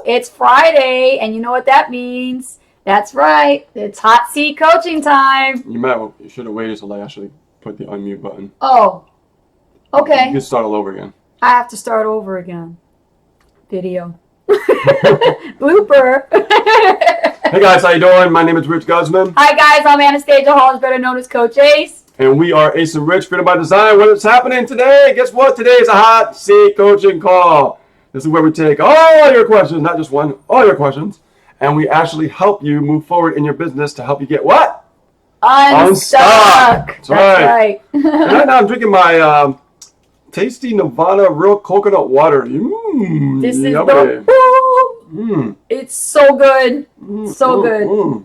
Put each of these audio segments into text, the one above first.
it's Friday, and you know what that means. That's right. It's hot seat coaching time. You should have waited till I actually put the unmute button. Oh, okay. You can start all over again. I have to start over again. Video. Blooper. Hey guys, how you doing? My name is Rich Guzman. Hi guys, I'm Anastasia Hall, better known as Coach Ace. And we are Ace and Rich, Freedom by Design. What's happening today? Guess what? Today is a hot seat coaching call. This is where we take all your questions, not just one, all your questions, and we actually help you move forward in your business to help you get what? Unstuck. That's right. And right now I'm drinking my tasty Nevada real coconut water. This is yummy. It's so good. So good.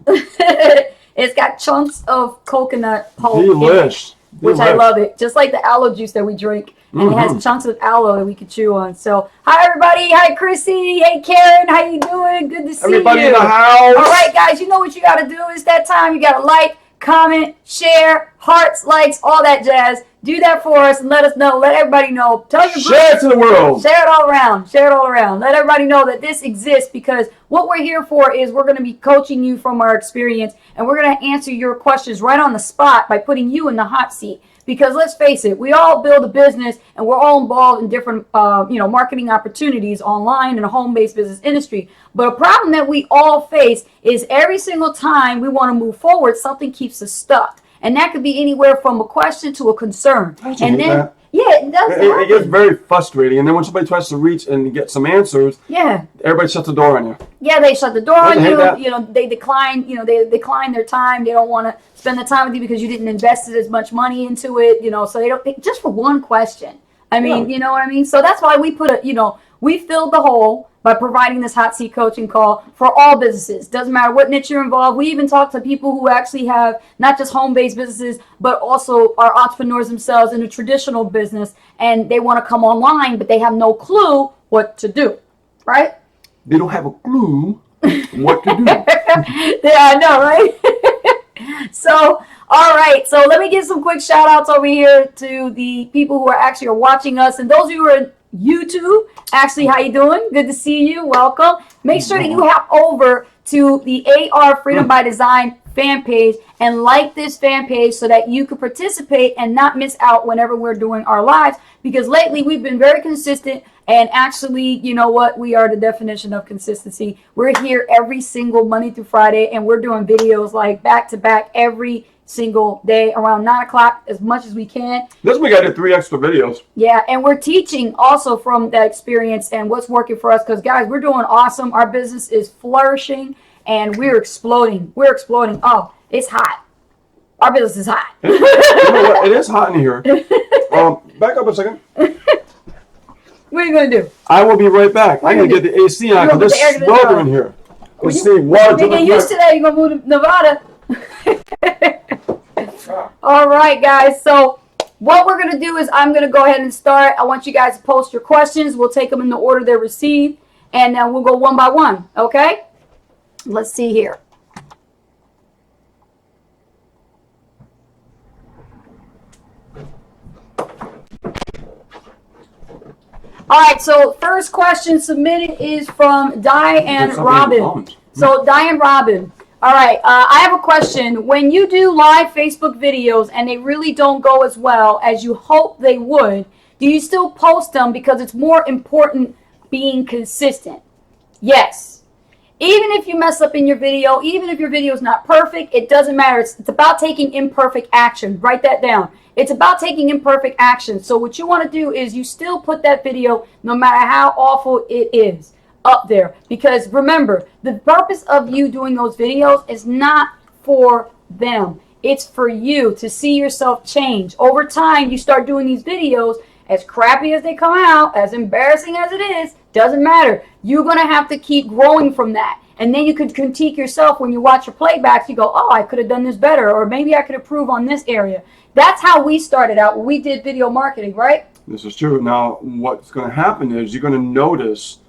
It's got chunks of coconut pulp Delish. which I love it. Just like the aloe juice that we drink. And it has chunks of aloe that we can chew on. So, hi everybody. Hi Chrissy. Hey Karen. How you doing? Good to see you. Everybody in the house. All right, guys. You know what you got to do. It's that time. You got to like, comment, share, hearts, likes, all that jazz. Do that for us and let us know. Let everybody know. Tell your Share it to the world. Share it all around. Share it all around. Let everybody know that this exists, because what we're here for is we're going to be coaching you from our experience, and we're going to answer your questions right on the spot by putting you in the hot seat. Because let's face it, we all build a business and we're all involved in different marketing opportunities online in a home-based business industry. But a problem that we all face is every single time we want to move forward, something keeps us stuck. And that could be anywhere from a question to a concern. And then it does. It gets very frustrating. And then when somebody tries to reach and get some answers, everybody shuts the door on you. Yeah, they shut the door on you. You know, they decline. You know, they decline their time. They don't want to spend the time with you because you didn't invest as much money into it. You know, so they don't just for one question. I mean, you know what I mean. So that's why we put we filled the hole by providing this hot seat coaching call for all businesses. Doesn't matter what niche you're involved. We even talk to people who actually have not just home-based businesses, but also are entrepreneurs themselves in a traditional business, and they want to come online, but they have no clue what to do, right? They don't have a clue what to do. Yeah, I know, right? So, all right. So let me give some quick shout outs over here to the people who are actually watching us, and those of you who are YouTube, Ashley, how you doing? Good to see you. Welcome. Make sure that you hop over to the AR Freedom by Design fan page and like this fan page so that you can participate and not miss out whenever we're doing our lives, because lately we've been very consistent, and actually, you know what? We are the definition of consistency. We're here every single Monday through Friday, and we're doing videos like back to back every single day around 9 o'clock as much as we can. This week I did 3 extra videos. Yeah, and we're teaching also from that experience and what's working for us, because guys, we're doing awesome. Our business is flourishing and we're exploding. We're exploding. Oh, it's hot. Our business is hot. You know what? It is hot in here. Back up a second. What are you going to do? I will be right back. I'm going to get the AC on because there's smoke in here. Let's see. Water. You get used to that. You're going to move to Nevada. All right, guys. So what we're going to do is I'm going to go ahead and start. I want you guys to post your questions. We'll take them in the order they're received, and then we'll go one by one. Okay? Let's see here. All right, so first question submitted is from Diane Robin. So Diane Robin. All right, I have a question. When you do live Facebook videos and they really don't go as well as you hope they would, do you still post them because it's more important being consistent? Yes. Even if you mess up in your video, even if your video is not perfect, it doesn't matter. It's about taking imperfect action. Write that down. It's about taking imperfect action. So what you want to do is you still put that video, no matter how awful it is, up there. Because remember, the purpose of you doing those videos is not for them. It's for you to see yourself change. Over time, you start doing these videos, as crappy as they come out, as embarrassing as it is, doesn't matter. You're going to have to keep growing from that. And then you could critique yourself when you watch your playbacks. You go, oh, I could have done this better, or maybe I could improve on this area. That's how we started out when we did video marketing, right? This is true. Now, what's going to happen is you're going to notice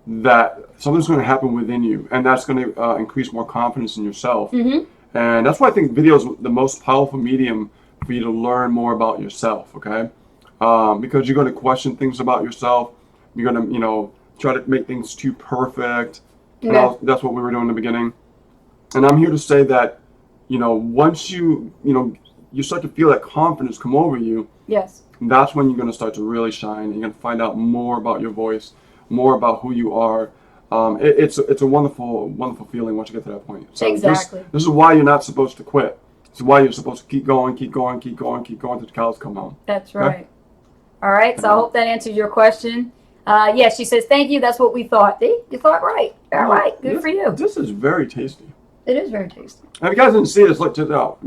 that something's going to happen within you, and that's going to increase more confidence in yourself. And that's why I think video is the most powerful medium for you to learn more about yourself, okay? Because you're going to question things about yourself. You're going to, try to make things too perfect. Yeah. That's what we were doing in the beginning. And I'm here to say that, once you start to feel that confidence come over you, Yes. that's when you're going to start to really shine. You're going to find out more about your voice, more about who you are. It's a wonderful, wonderful feeling once you get to that point. So Exactly. This is why you're not supposed to quit. This is why you're supposed to keep going until the cows come home. That's right. All right. So I hope that answers your question. Yes, she says, thank you. That's what we thought. You thought right. All right. Good for you. This is very tasty. It is very tasty. If you guys didn't see this, look, check it out.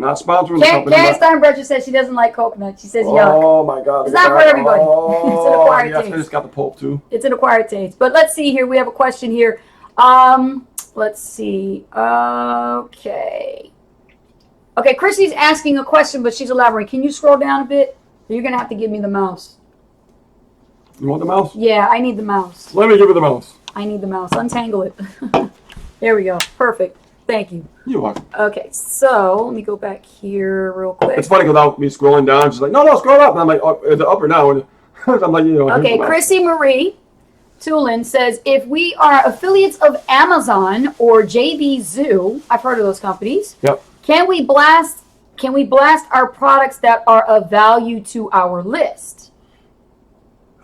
Not sponsoring the company. Karen Steinbrecher says she doesn't like coconut. She says yuck. Oh my God. It's not for everybody. It's an acquired taste. It's got the pulp too. It's an acquired taste. But let's see here. We have a question here. Let's see. Okay. Okay, Chrissy's asking a question, but she's elaborating. Can you scroll down a bit? You're going to have to give me the mouse. You want the mouse? Yeah, I need the mouse. Let me give her the mouse. I need the mouse. Untangle it. There we go. Perfect. Thank you. You're welcome. Okay, so let me go back here real quick. It's funny without me scrolling down, she's like, no, scroll up. And I'm like, oh, is it up or down? I'm like, Okay, Chrissy Marie Tulin says, if we are affiliates of Amazon or JB Zoo, I've heard of those companies. Yep. Can we blast our products that are of value to our list?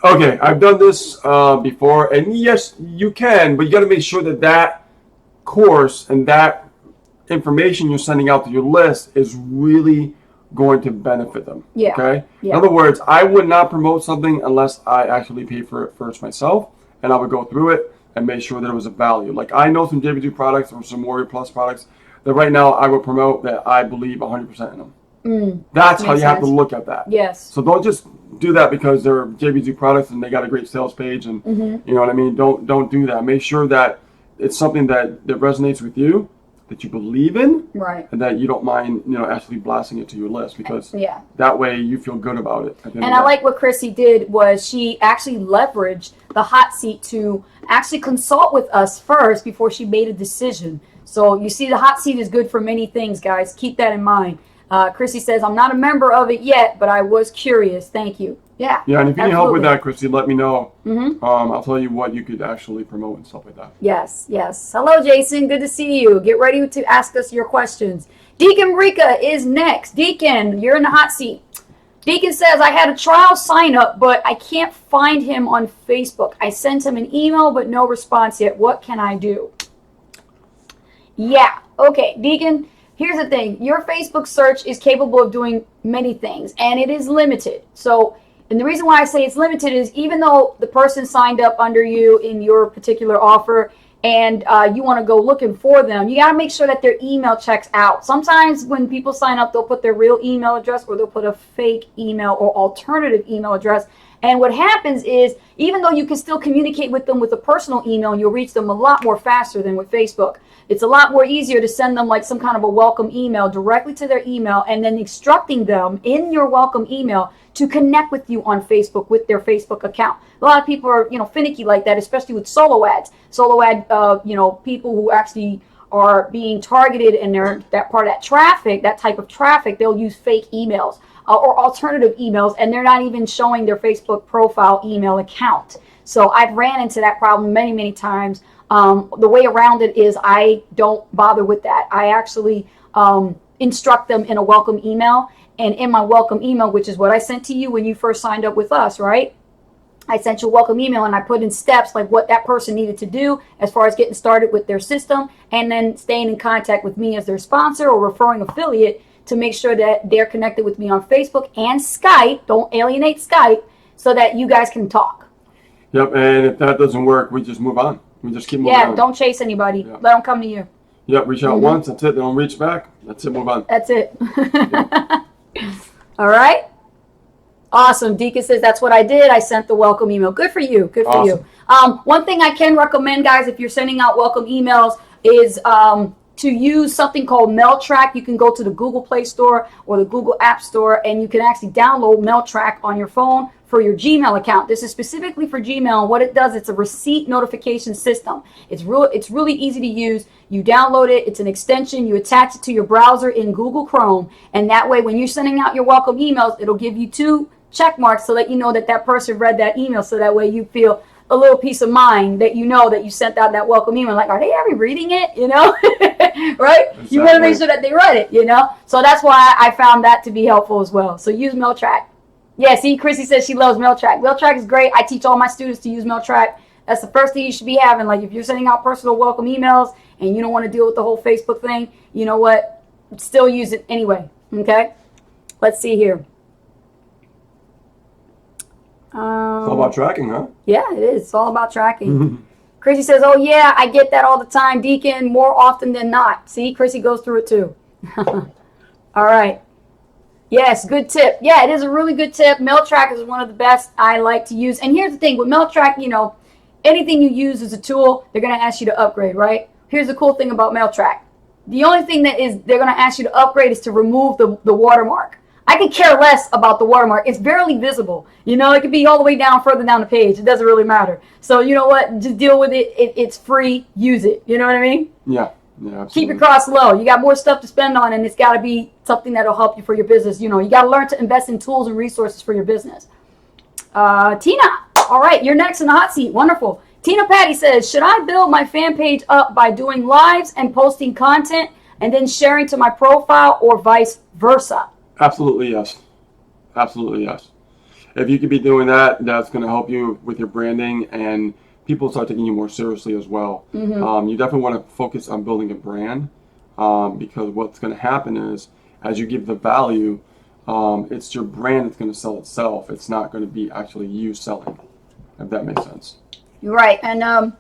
Okay, I've done this before, and yes, you can, but you got to make sure that course and that information you're sending out to your list is really going to benefit them. Yeah. Okay. Yeah. In other words, I would not promote something unless I actually pay for it first myself, and I would go through it and make sure that it was a value. Like I know some JB2 products or some Warrior Plus products that right now I would promote that I believe 100% in them. That's how you have to look at that. Yes. So don't just do that because they're JB2 products and they got a great sales page and you know what I mean. Don't do that. Make sure that it's something that resonates with you, that you believe in, right, and that you don't mind actually blasting it to your list because that way you feel good about it. And I like what Chrissy did was she actually leveraged the hot seat to actually consult with us first before she made a decision. So you see, the hot seat is good for many things, guys. Keep that in mind. Chrissy says, I'm not a member of it yet, but I was curious. Thank you. Yeah. Yeah, and if you need help with that, Chrissy, let me know. I'll tell you what you could actually promote and stuff like that. Yes, yes. Hello, Jason. Good to see you. Get ready to ask us your questions. Deacon Rika is next. Deacon, you're in the hot seat. Deacon says, I had a trial sign up, but I can't find him on Facebook. I sent him an email, but no response yet. What can I do? Yeah. Okay, Deacon. Here's the thing. Your Facebook search is capable of doing many things, and it is limited. So, and the reason why I say it's limited is even though the person signed up under you in your particular offer and you want to go looking for them, you got to make sure that their email checks out. Sometimes when people sign up, they'll put their real email address or they'll put a fake email or alternative email address. And what happens is, even though you can still communicate with them with a personal email, you'll reach them a lot more faster than with Facebook. It's a lot more easier to send them like some kind of a welcome email directly to their email and then instructing them in your welcome email to connect with you on Facebook with their Facebook account. A lot of people are, finicky like that, especially with solo ads. Solo ad, people who actually are being targeted and they're that part of that traffic, that type of traffic, they'll use fake emails. Or alternative emails, and they're not even showing their Facebook profile email account. So I've ran into that problem many, many times. The way around it is I don't bother with that. I actually instruct them in a welcome email, and in my welcome email, which is what I sent to you when you first signed up with us, right? I sent you a welcome email and I put in steps like what that person needed to do as far as getting started with their system and then staying in contact with me as their sponsor or referring affiliate to make sure that they're connected with me on Facebook and Skype. Don't alienate Skype so that you guys can talk. Yep, and if that doesn't work, we just move on. We just keep moving on. Yeah, don't chase anybody. Yep. Let them come to you. Yep, reach out once, that's it. They don't reach back. That's it, move on. That's it. All right. Awesome. Deacon says, that's what I did. I sent the welcome email. Good for you. Good for you. One thing I can recommend, guys, if you're sending out welcome emails is to use something called MailTrack. You can go to the Google Play Store or the Google App Store, and you can actually download MailTrack on your phone for your Gmail account. This is specifically for Gmail. What it does, it's a receipt notification system. It's really easy to use. You download it. It's an extension. You attach it to your browser in Google Chrome, and that way when you're sending out your welcome emails, it'll give you 2 check marks to let you know that that person read that email, so that way you feel a little peace of mind that you know that you sent out that welcome email. Like, are they ever reading it? You know, right? Exactly. You want to make sure that they read it, you know? So that's why I found that to be helpful as well. So use MailTrack. Yeah, see, Chrissy says she loves MailTrack. MailTrack is great. I teach all my students to use MailTrack. That's the first thing you should be having. Like, if you're sending out personal welcome emails and you don't want to deal with the whole Facebook thing, you know what? Still use it anyway, okay? Let's see here. It's all about tracking, huh? Yeah, it is. It's all about tracking. Chrissy says, oh, yeah, I get that all the time, Deacon, more often than not. See, Chrissy goes through it too. All right. Yes, good tip. Yeah, it is a really good tip. MailTrack is one of the best I like to use. And here's the thing. With MailTrack, you know, anything you use as a tool, they're going to ask you to upgrade, right? Here's the cool thing about MailTrack. The only thing that is they're going to ask you to upgrade is to remove the watermark. I could care less about the watermark. It's barely visible. You know, it could be all the way down, further down the page. It doesn't really matter. So you know what? Just deal with it. It's free. Use it. You know what I mean? Yeah. Yeah, absolutely. Keep your costs low. You got more stuff to spend on, and it's got to be something that'll help you for your business. You know, you got to learn to invest in tools and resources for your business. Tina, all right, you're next in the hot seat. Wonderful. Tina Patty says, should I build my fan page up by doing lives and posting content and then sharing to my profile, or vice versa? Absolutely yes. Absolutely yes. If you could be doing that, that's going to help you with your branding, and people start taking you more seriously as well. You definitely want to focus on building a brand, because what's going to happen is, as you give the value, it's your brand that's going to sell itself. It's not going to be actually you selling, if that makes sense. You're right. And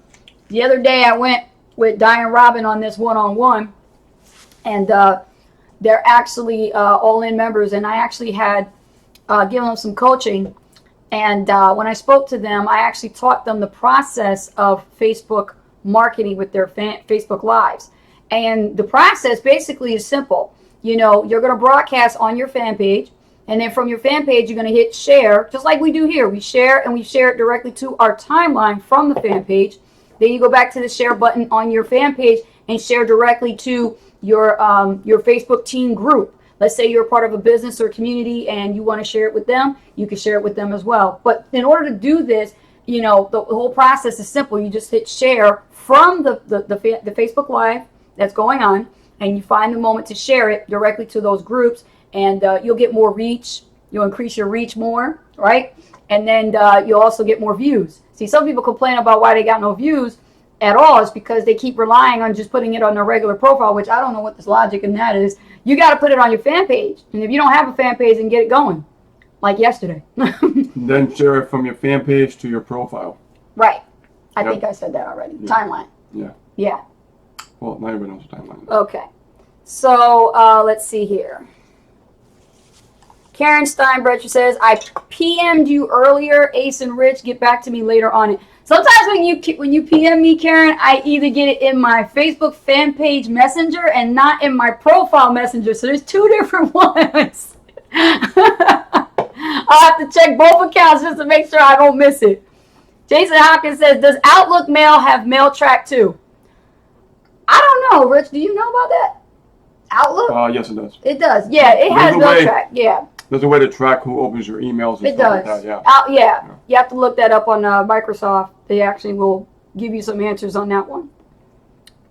the other day I went with Diane Robin on this one-on-one, and they're actually all-in members, and I actually had given them some coaching. And when I spoke to them, I actually taught them the process of Facebook marketing with their Facebook Lives. And the process basically is simple. You know, you're going to broadcast on your fan page, and then from your fan page, you're going to hit share, just like we do here. We share, and we share it directly to our timeline from the fan page. Then you go back to the share button on your fan page and share directly to your Facebook team group. Let's say you're a part of a business or community and you want to share it with them, you can share it with them as well. But in order to do this, you know, the whole process is simple. You just hit share from the Facebook Live that's going on, and you find the moment to share it directly to those groups, and you'll get more reach. You'll increase your reach more, right? And then you'll also get more views. See, some people complain about why they got no views at all. It's because they keep relying on just putting it on their regular profile, which I don't know what this logic in that is. You got to put it on your fan page. And if you don't have a fan page, then get it going, like yesterday. Then share it from your fan page to your profile. Right. I think I said that already. Yeah. Timeline. Yeah. Yeah. Well, now everybody knows the timeline. Okay. So let's see here. Karen Steinbrecher says, I PM'd you earlier, Ace and Rich. Get back to me later on it. Sometimes when you PM me, Karen, I either get it in my Facebook fan page messenger and not in my profile messenger. So there's two different ones. I'll have to check both accounts just to make sure I don't miss it. Jason Hopkins says, does Outlook Mail have MailTrack too? I don't know, Rich. Do you know about that? Outlook? Yes, it does. It does. Yeah, it has MailTrack. Yeah. There's a way to track who opens your emails and it stuff does. like that. Yeah. You have to look that up on Microsoft. They actually will give you some answers on that one.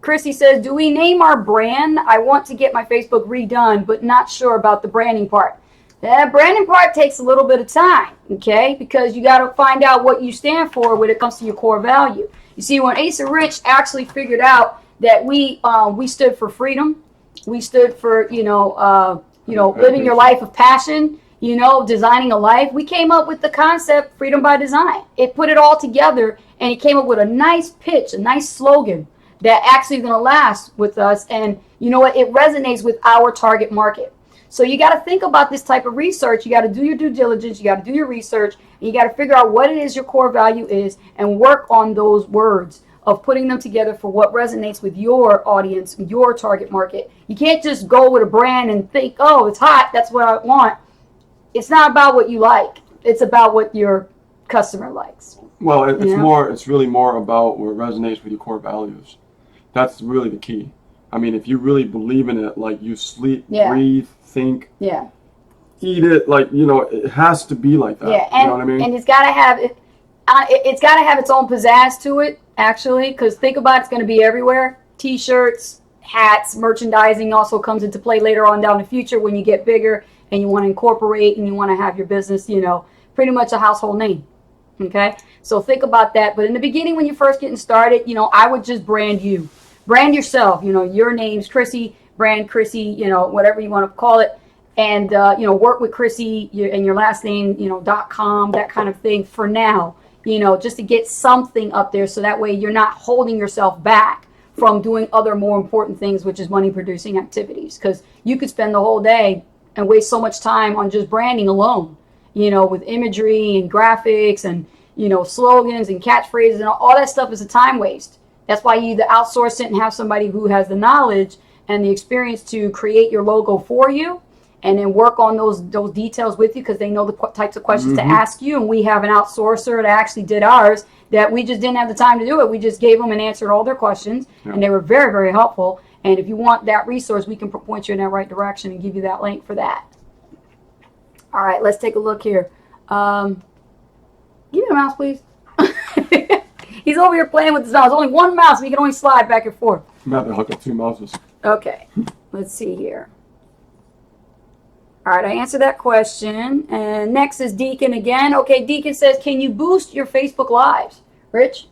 Chrissy says, do we name our brand? I want to get my Facebook redone, but not sure about the branding part. That branding part takes a little bit of time, okay? Because you got to find out what you stand for when it comes to your core value. You see, when Asa Rich actually figured out that we stood for freedom, we stood for, living your life of passion, designing a life. We came up with the concept, Freedom by Design. It put it all together, and it came up with a nice pitch, a nice slogan that actually is going to last with us. And you know what? It resonates with our target market. So you got to think about this type of research. You got to do your due diligence. You got to do your research. And you got to figure out what it is your core value is and work on those words of putting them together for what resonates with your audience, your target market. You can't just go with a brand and think, oh, it's hot, that's what I want. It's not about what you like. It's about what your customer likes. Well, it's really more about what resonates with your core values. That's really the key. I mean, if you really believe in it, like you sleep, breathe, think, eat it, it has to be like that. Yeah, and, you know what I mean? And it's got to have it. It's got to have its own pizzazz to it, actually, because think about it's going to be everywhere. T-shirts, hats, merchandising also comes into play later on down the future when you get bigger and you want to incorporate and you want to have your business, pretty much a household name. Okay, so think about that. But in the beginning, when you're first getting started, I would just brand you. Brand yourself. Your name's Chrissy, brand Chrissy, whatever you want to call it. And, work with Chrissy and your last name, .com, that kind of thing for now, just to get something up there. So that way you're not holding yourself back from doing other more important things, which is money producing activities. Because you could spend the whole day and waste so much time on just branding alone, with imagery and graphics and, slogans and catchphrases and all that stuff is a time waste. That's why you either outsource it and have somebody who has the knowledge and the experience to create your logo for you and then work on those details with you because they know the types of questions to ask you. And we have an outsourcer that actually did ours that we just didn't have the time to do it. We just gave them and answered all their questions, and they were very, very helpful. And if you want that resource, we can point you in that right direction and give you that link for that. All right, let's take a look here. Give me a mouse, please. He's over here playing with his mouse. Only one mouse, so he can only slide back and forth. I'm going to have to hook up 2 mouses. Okay, let's see here. All right, I answered that question. And next is Deacon again. Okay, Deacon says, can you boost your Facebook Lives? Rich?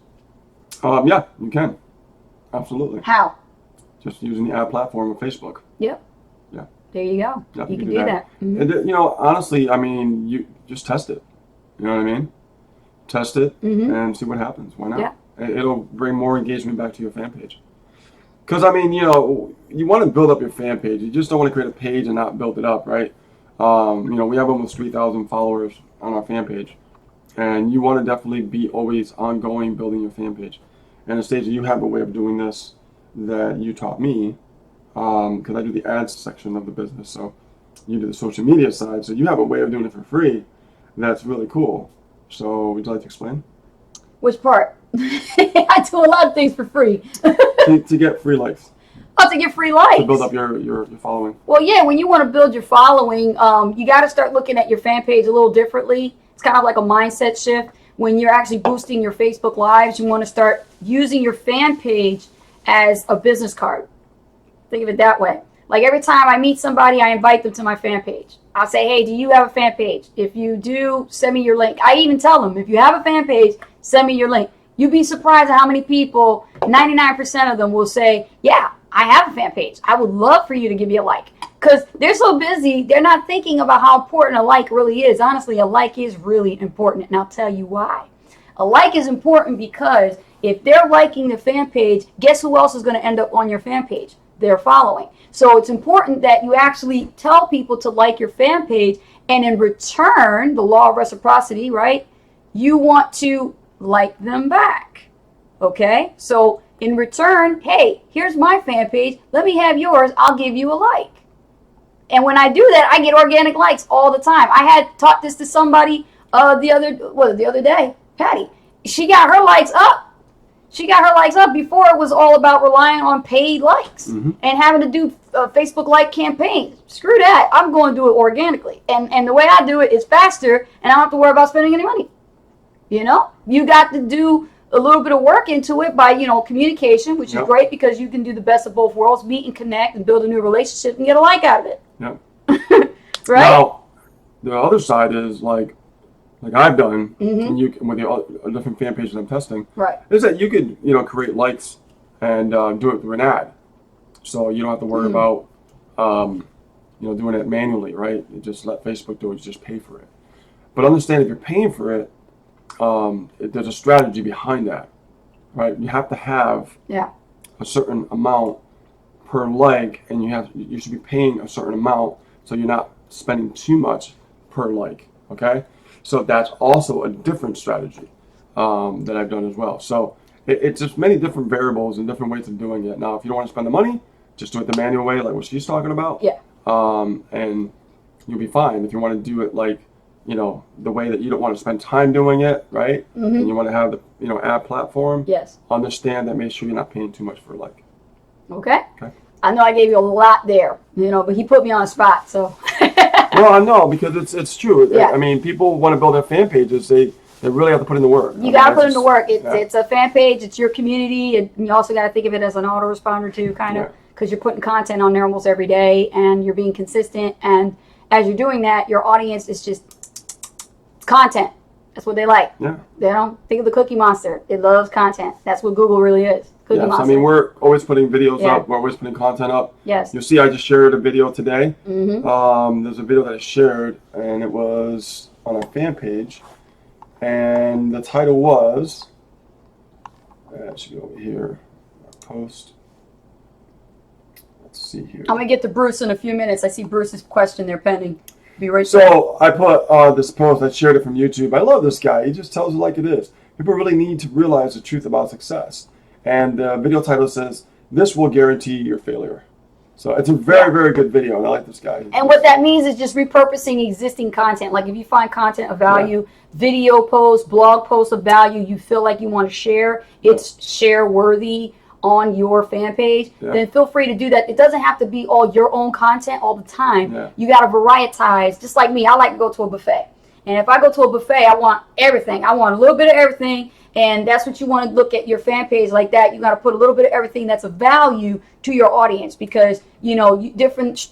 Yeah, you can. Absolutely. How? Just using the ad platform of Facebook. Yep. Yeah. There you go. Yeah, you can do that. Mm-hmm. And, honestly, you just test it. You know what I mean? Test it and see what happens. Why not? Yeah. It'll bring more engagement back to your fan page. Because, you want to build up your fan page. You just don't want to create a page and not build it up, right? We have almost 3,000 followers on our fan page. And you want to definitely be always ongoing building your fan page. And Anastasia, you have a way of doing this that you taught me, because I do the ads section of the business. So you do the social media side. So you have a way of doing it for free that's really cool. So would you like to explain? Which part? I do a lot of things for free. to get free likes. Oh, to get free likes. To build up your following. Well, yeah, when you want to build your following, you got to start looking at your fan page a little differently. It's kind of like a mindset shift. When you're actually boosting your Facebook Lives, you want to start using your fan page as a business card. Think of it that way. Like every time I meet somebody, I invite them to my fan page. I'll say, hey, do you have a fan page? If you do, send me your link. I even tell them, if you have a fan page, send me your link. You'd be surprised at how many people, 99% of them will say, yeah, I have a fan page. I would love for you to give me a like. Because they're so busy, they're not thinking about how important a like really is. Honestly, a like is really important, and I'll tell you why. A like is important because if they're liking the fan page, guess who else is going to end up on your fan page? They're following. So it's important that you actually tell people to like your fan page, and in return, the law of reciprocity, right? You want to like them back. Okay? So in return, hey, here's my fan page. Let me have yours. I'll give you a like. And when I do that, I get organic likes all the time. I had taught this to somebody the other day, Patty. She got her likes up. She got her likes up before it was all about relying on paid likes and having to do Facebook like campaigns. Screw that. I'm going to do it organically. And the way I do it is faster, and I don't have to worry about spending any money. You got to do a little bit of work into it by, communication, which is great because you can do the best of both worlds, meet and connect and build a new relationship and get a like out of it. Yep. Right? Now, the other side is like I've done, and you with the different fan pages I'm testing, right? Is that you could create likes and do it through an ad, so you don't have to worry about doing it manually, right? You just let Facebook do it. You just pay for it. But understand if you're paying for it, there's a strategy behind that, right? You have to have a certain amount per like, and you should be paying a certain amount, so you're not spending too much per like. Okay. So that's also a different strategy that I've done as well. So it's just many different variables and different ways of doing it. Now, if you don't want to spend the money, just do it the manual way, like what she's talking about. Yeah. And you'll be fine. If you want to do it like, the way that you don't want to spend time doing it, right? And you want to have the, ad platform. Yes. Understand that. Make sure you're not paying too much for like. Okay. I know I gave you a lot there, but he put me on a spot, so. Well, I know, because it's true. Yeah. I mean, people want to build their fan pages. They They really have to put in the work. You got to put in the work. It's a fan page. It's your community. And you also got to think of it as an autoresponder too, kind of, because you're putting content on there almost every day and you're being consistent. And as you're doing that, your audience is just content. That's what they like. Yeah. They don't think of the Cookie Monster. It loves content. That's what Google really is. Cookie Monster. I mean, we're always putting videos up. We're always putting content up. Yes. You'll see I just shared a video today. There's a video that I shared, and it was on our fan page. And the title was, it should be over here, post. Let's see here. I'm going to get to Bruce in a few minutes. I see Bruce's question there pending. Be right so back. I put this post, I shared it from YouTube. I love this guy. He just tells it like it is. People really need to realize the truth about success. And the video title says, "This will guarantee your failure." So it's a very, very good video, and I like this guy. And what that means is just repurposing existing content. Like if you find content of value, video posts, blog posts of value you feel like you want to share, it's share worthy on your fan page, then feel free to do that. It doesn't have to be all your own content all the time. You got to varietize. Just like me, I like to go to a buffet. And if I go to a buffet, I want everything. I want a little bit of everything. And that's what you want to look at your fan page like that. You got to put a little bit of everything that's of value to your audience, because you know different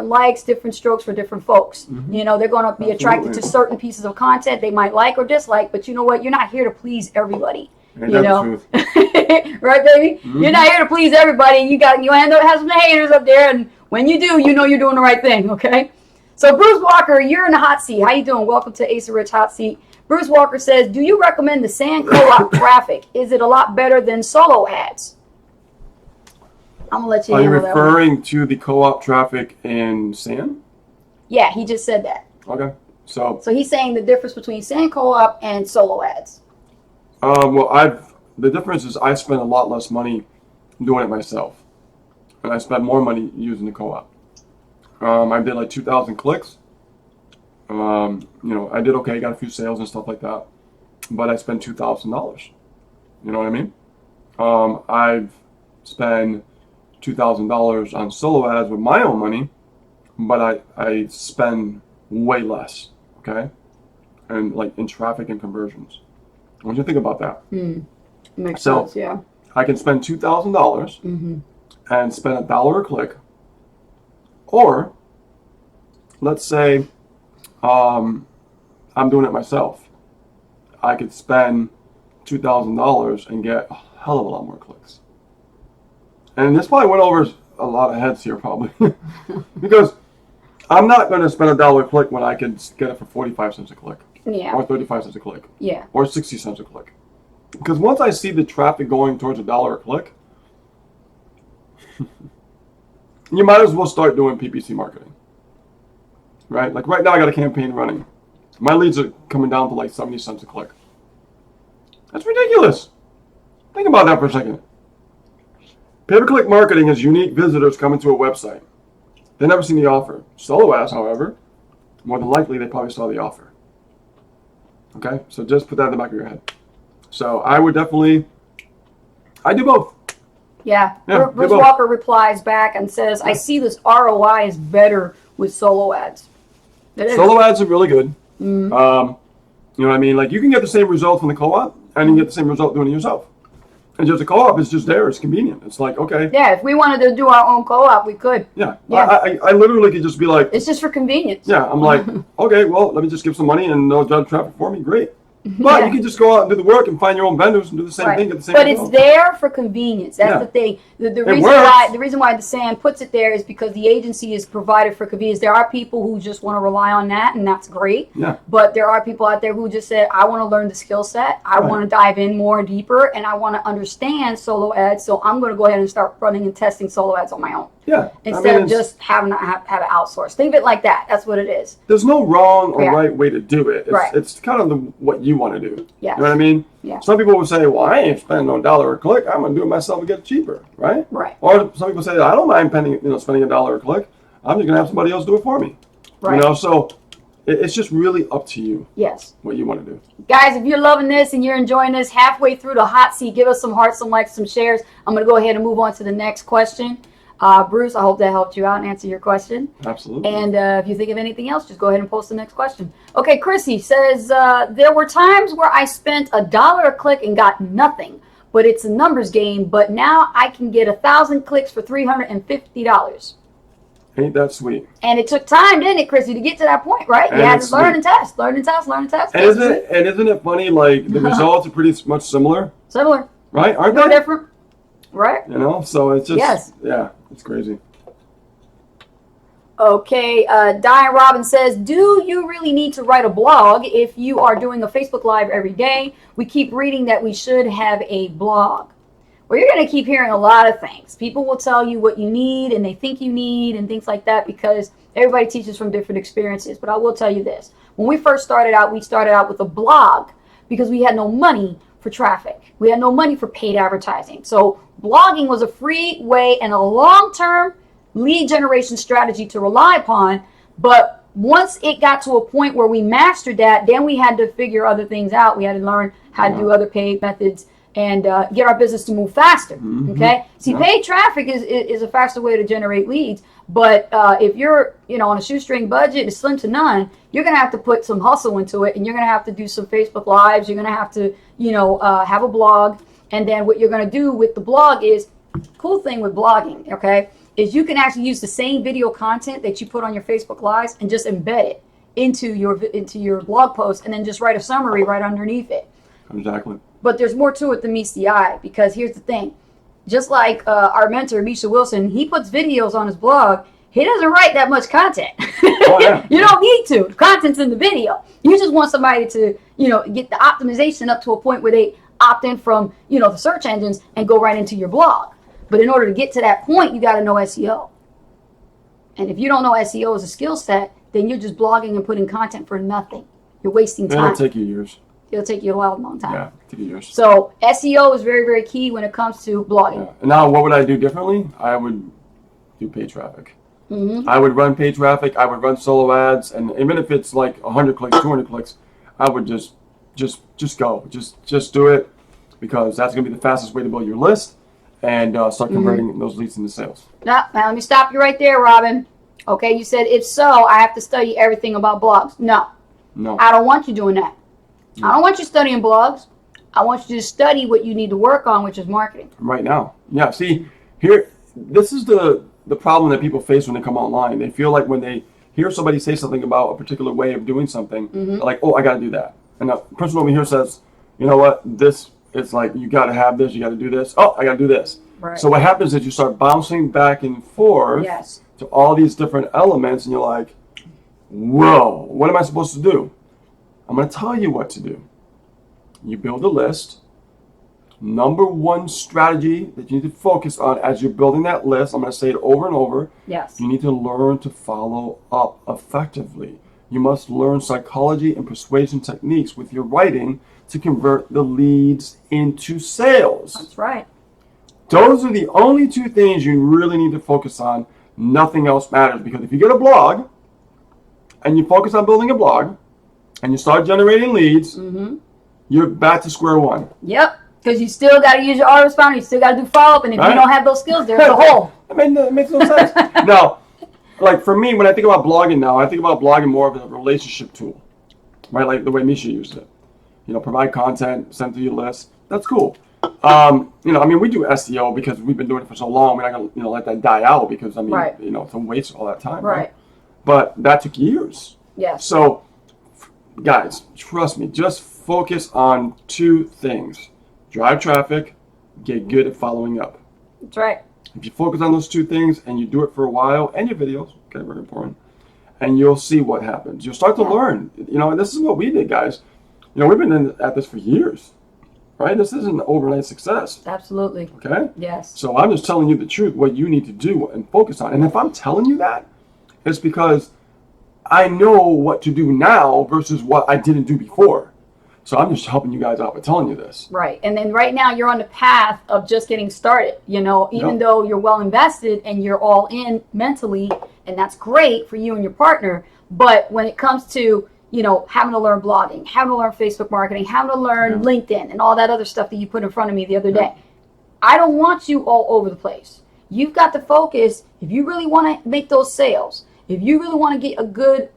likes, different strokes for different folks. You know, they're going to be attracted to certain pieces of content they might like or dislike. But you know what? You're not here to please everybody. Ain't you know, right, baby? You're not here to please everybody. You end up having some haters up there, and when you do, you know you're doing the right thing. Okay. So Bruce Walker, you're in the hot seat. How you doing? Welcome to Asa Rich Hot Seat. Bruce Walker says, do you recommend the SAN co-op traffic? Is it a lot better than solo ads? I'm going to let you handle that one. Are you referring to the co-op traffic in SAN? Yeah, he just said that. Okay. So he's saying the difference between SAN co-op and solo ads. Well, the difference is I spend a lot less money doing it myself. And I spent more money using the co-op. I did like 2,000 clicks. You know, I did okay, got a few sales and stuff like that, but I spent $2,000. You know what I mean? I've spent $2,000 on solo ads with my own money, but I spend way less, okay? And like in traffic and conversions. I want you to think about that. Makes sense, yeah. I can spend $2,000 and spend $1 a click, or let's say I'm doing it myself. I could spend $2,000 and get a hell of a lot more clicks. And this probably went over a lot of heads here, probably. Because I'm not going to spend $1 a click when I could get it for 45 cents a click. Yeah. Or 35 cents a click. Yeah. Or 60 cents a click. Because once I see the traffic going towards $1 a click, you might as well start doing PPC marketing. Right? Like right now I got a campaign running. My leads are coming down to like 70 cents a click. That's ridiculous. Think about that for a second. Pay-per-click marketing is unique visitors coming to a website. They never seen the offer. Solo ads, however, more than likely they probably saw the offer. Okay? So just put that in the back of your head. So I would definitely, I do both. Yeah. Bruce Walker replies back and says, I see this ROI is better with solo ads. Solo ads are really good. You know what I mean? Like you can get the same result from the co-op and you can get the same result doing it yourself. And just the co-op is just there. It's convenient. It's like, okay. Yeah, if we wanted to do our own co-op, we could. Yeah. I literally could just be like. It's just for convenience. Yeah. I'm like, okay, well, let me just give some money and they'll drive traffic for me. Great. But you can just go out and do the work and find your own vendors and do the same thing at the same time. But it's there for convenience. That's the thing. The reason why the SAN puts it there is because the agency is provided for convenience. There are people who just want to rely on that, and that's great. Yeah. But there are people out there who just said, I want to learn the skill set. I want to dive in more deeper, and I want to understand solo ads. So I'm going to go ahead and start running and testing solo ads on my own. Yeah. Instead of just having it outsourced. Think of it like that. That's what it is. There's no wrong or right way to do it. Right. It's kind of what you want to do. Yeah. You know what I mean? Yeah. Some people will say, well, I ain't spending no $1 a click. I'm going to do it myself and get it cheaper. Right? Right. Or some people say, I don't mind spending $1 a click. I'm just going to have somebody else do it for me. Right. You know, so it's just really up to you. Yes. What you want to do. Guys, if you're loving this and you're enjoying this, halfway through the hot seat, give us some hearts, some likes, some shares. I'm going to go ahead and move on to the next question. Bruce, I hope that helped you out and answer your question. Absolutely. And if you think of anything else, just go ahead and post the next question. Okay, Chrissy says, there were times where I spent $1 a click and got nothing, but it's a numbers game. But now I can get 1,000 clicks for $350. Ain't that sweet? And it took time, didn't it, Chrissy, to get to that point, right? You had to learn and test, learn and test, learn and test. And isn't it funny? Like the results are pretty much similar. Similar. Right? Aren't No they? different. Right. You know, so it's just yeah, it's crazy. Okay, Diane Robbins says, do you really need to write a blog if you are doing a Facebook Live every day? We keep reading that we should have a blog. Well, you're going to keep hearing a lot of things. People will tell you what you need and they think you need and things like that because everybody teaches from different experiences. But I will tell you this. When we first started out, we started out with a blog because we had no money for traffic. We had no money for paid advertising. So blogging was a free way and a long-term lead generation strategy to rely upon. But once it got to a point where we mastered that, then we had to figure other things out. We had to learn how to do other paid methods and get our business to move faster. Okay. See, paid traffic is a faster way to generate leads. But if you're, on a shoestring budget, it's slim to none, you're going to have to put some hustle into it, and you're going to have to do some Facebook Lives. You're going to have to, have a blog. And then what you're going to do with the blog is, cool thing with blogging, okay, is you can actually use the same video content that you put on your Facebook Lives and just embed it into your blog post, and then just write a summary right underneath it. Exactly. But there's more to it than meets the eye, because here's the thing. Just like our mentor, Misha Wilson, he puts videos on his blog. He doesn't write that much content. Oh, yeah. You don't need to. The content's in the video. You just want somebody to, get the optimization up to a point where they opt in from, the search engines and go right into your blog. But in order to get to that point, you got to know SEO. And if you don't know SEO as a skill set, then you're just blogging and putting content for nothing. You're wasting time. It'll take you years. It'll take you a long time. Yeah, take years. So SEO is very, very key when it comes to blogging. Yeah. And now, what would I do differently? I would do paid traffic. I would run paid traffic. I would run solo ads, and even if it's like 100 clicks, 200 clicks, I would just go, just do it, because that's gonna be the fastest way to build your list and start converting those leads into sales. Now let me stop you right there, Robin. Okay, you said if so, I have to study everything about blogs. No, I don't want you doing that. I don't want you studying blogs. I want you to study what you need to work on, which is marketing. Right now. Yeah, see, this is the problem that people face when they come online. They feel like when they hear somebody say something about a particular way of doing something, they're like, oh, I got to do that. And the person over here says, you know what, this is like, you got to have this, you got to do this. Oh, I got to do this. Right. So what happens is you start bouncing back and forth to all these different elements, and you're like, whoa, what am I supposed to do? I'm going to tell you what to do. You build a list. Number one strategy that you need to focus on as you're building that list, I'm going to say it over and over. Yes. You need to learn to follow up effectively. You must learn psychology and persuasion techniques with your writing to convert the leads into sales. That's right. Those are the only two things you really need to focus on. Nothing else matters, because if you get a blog and you focus on building a blog, and you start generating leads, you're back to square one. Yep, because you still got to use your autoresponder, you still got to do follow-up, and if you don't have those skills, there's a hole. It makes no sense. Now, like for me, when I think about blogging now, I think about blogging more of a relationship tool, right? Like the way Misha used it. Provide content, send to your list. That's cool. We do SEO because we've been doing it for so long. We're not going to, let that die out, because, it's a waste of all that time. Right. But that took years. Yes. So, guys, trust me, just focus on two things. Drive traffic, get good at following up. That's right. If you focus on those two things and you do it for a while, and your videos, okay, very important, and you'll see what happens. You'll start to learn. And this is what we did, guys. We've been at this for years, right? This isn't an overnight success. Absolutely. Okay? Yes. So I'm just telling you the truth, what you need to do and focus on. And if I'm telling you that, it's because I know what to do now versus what I didn't do before. So I'm just helping you guys out by telling you this. Right. And then right now you're on the path of just getting started, even though you're well invested and you're all in mentally, and that's great for you and your partner. But when it comes to, having to learn blogging, having to learn Facebook marketing, having to learn LinkedIn and all that other stuff that you put in front of me the other day, I don't want you all over the place. you've got to focus. If you really want to make those sales, if you really want to get a good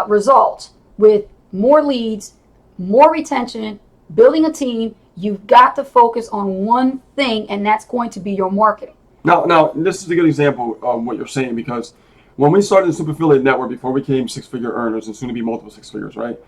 result with more leads, more retention, building a team, you've got to focus on one thing, and that's going to be your marketing. Now, this is a good example of what you're saying, because when we started the Super Affiliate Network, before we became six-figure earners and soon to be multiple six figures, right?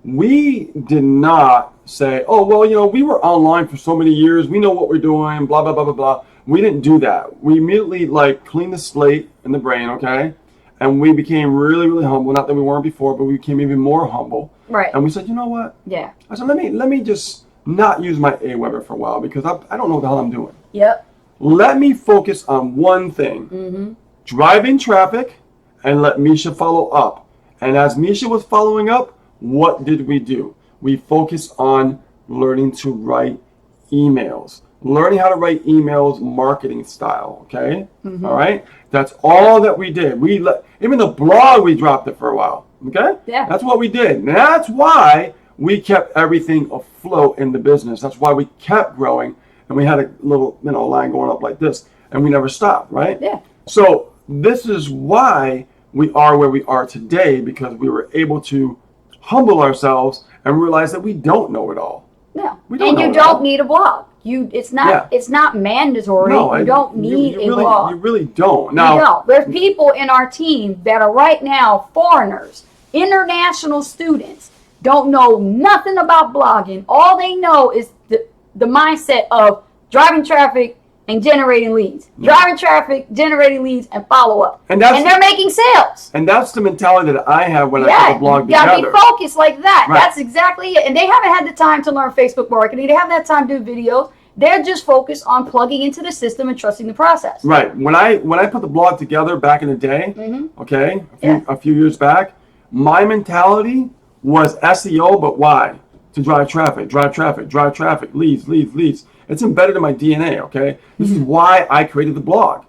We did not say, oh, well, you know, we were online for so many years. We know what we're doing, blah, blah, blah, blah, blah. We didn't do that. We immediately, like, cleaned the slate in the brain, okay? And we became really, really humble. Not that we weren't before, but we became even more humble. Right. And we said, you know what? Yeah. I said, let me just not use my Aweber for a while, because I don't know what the hell I'm doing. Yep. Let me focus on one thing. Driving traffic, and let Misha follow up. And as Misha was following up, what did we do? We focused on learning to write emails. Learning how to write emails marketing style, okay? All right? That's all that we did. Even the blog, we dropped it for a while, okay? Yeah. That's what we did. And that's why we kept everything afloat in the business. That's why we kept growing, and we had a little, line going up like this, and we never stopped, right? Yeah. So this is why we are where we are today, because we were able to humble ourselves and realize that we don't know it all. Yeah. We don't and know you it don't all. need a blog. It's not mandatory. No, you don't need a blog. You really don't. Now, you don't. There's people in our team that are right now foreigners, international students, don't know nothing about blogging. All they know is the mindset of driving traffic and generating leads. Driving traffic, generating leads, and follow up. And they're making sales. And that's the mentality that I have when I put the blog together. You gotta be focused like that. Right. That's exactly it. And they haven't had the time to learn Facebook marketing. They haven't had time to do videos. They're just focused on plugging into the system and trusting the process. Right. When I put the blog together back in the day, okay, a few years back, my mentality was SEO, but why? To drive traffic, leads. It's embedded in my DNA, okay? This is why I created the blog.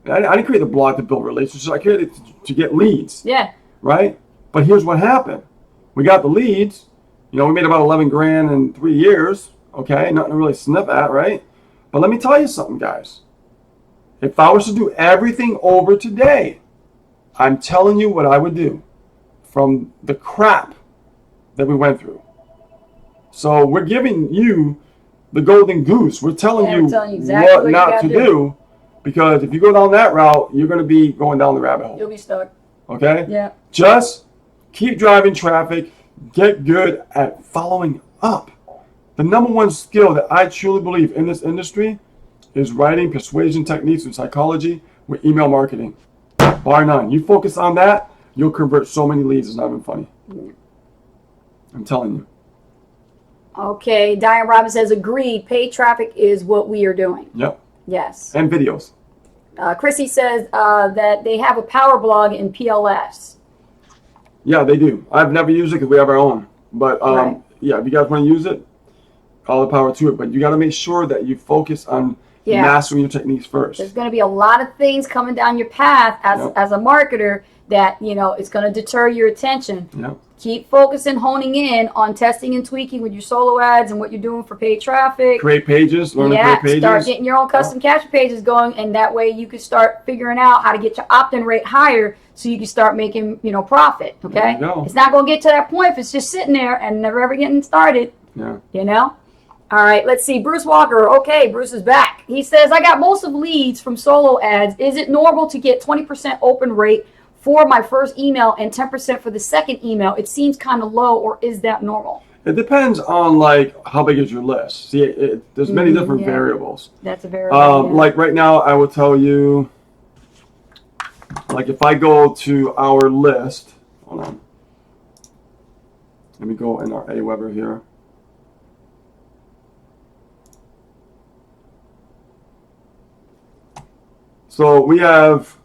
I didn't create the blog to build relationships. I created it to get leads. Yeah. Right? But here's what happened. We got the leads. We made about 11 grand in 3 years. Okay? Nothing to really sniff at, right? But let me tell you something, guys. If I was to do everything over today, I'm telling you what I would do from the crap that we went through. So we're giving you the golden goose. We're telling you exactly what not to do, because if you go down that route, you're going to be going down the rabbit hole. You'll be stuck. Okay? Yeah. Just keep driving traffic. Get good at following up. The number one skill that I truly believe in this industry is writing persuasion techniques and psychology with email marketing. Bar none. You focus on that, you'll convert so many leads. It's not even funny. I'm telling you. Okay, Diane Robbins says, agreed, paid traffic is what we are doing. Yep. Yes. And videos. Chrissy says that they have a power blog in PLS. Yeah, they do. I've never used it because we have our own. But yeah, if you guys want to use it, all the power to it. But you got to make sure that you focus on mastering your techniques first. There's going to be a lot of things coming down your path as a marketer that, it's going to deter your attention. Yep. Keep focusing, honing in on testing and tweaking with your solo ads and what you're doing for paid traffic. Create pages, learn to create pages. Start getting your own custom capture pages going, and that way you can start figuring out how to get your opt-in rate higher so you can start making, profit, okay? There you go. It's not going to get to that point if it's just sitting there and never ever getting started, All right, let's see. Bruce Walker. Okay, Bruce is back. He says, I got most of leads from solo ads. Is it normal to get 20% open rate for my first email and 10% for the second email? It seems kind of low, or is that normal? It depends on how big is your list. See, there's many different variables. That's a variable. Like right now, I will tell you, like if I go to our list, hold on. Let me go in our Aweber here. So we have,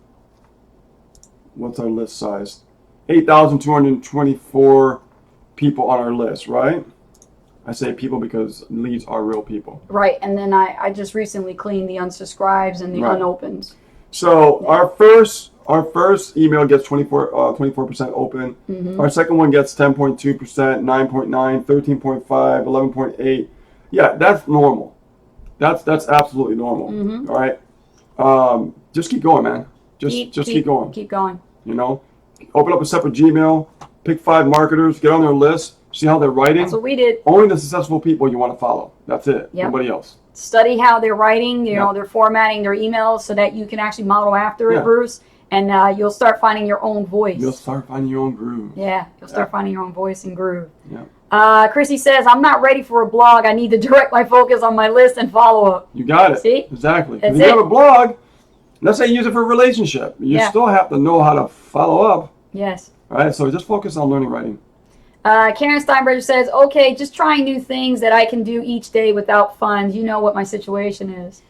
what's our list size? 8,224 people on our list, right? I say people because leads are real people. Right, and then I just recently cleaned the unsubscribes and the unopens. So our first email gets 24% open. Our second one gets 10.2%, 9.9, 13.5, 11.8. Yeah, that's normal. That's absolutely normal. All right. just keep going, man. Just keep going. Keep going. You know, open up a separate Gmail, pick 5 marketers, get on their list, see how they're writing. That's what we did. Only the successful people you want to follow. That's it. Yep. Nobody else. Study how they're writing, you know, they're formatting their emails so that you can actually model after it, Bruce. And you'll start finding your own voice. You'll start finding your own groove. Yeah, you'll start finding your own voice and groove. Yeah. Chrissy says, I'm not ready for a blog. I need to direct my focus on my list and follow up. You got it. See? Exactly. That's if you have a blog, let's say you use it for a relationship. You still have to know how to follow up. Yes. All right, so just focus on learning writing. Karen Steinbrecher says, okay, just trying new things that I can do each day without funds. You know what my situation is.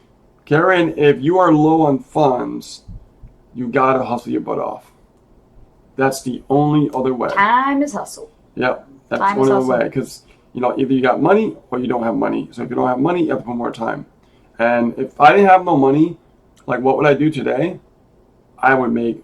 Karen, if you are low on funds, you got to hustle your butt off. That's the only other way. Time is hustle. Yep, that's the only other way. Because, you know, either you got money or you don't have money. So if you don't have money, you have to put more time. And if I didn't have no money, like what would I do today? I would make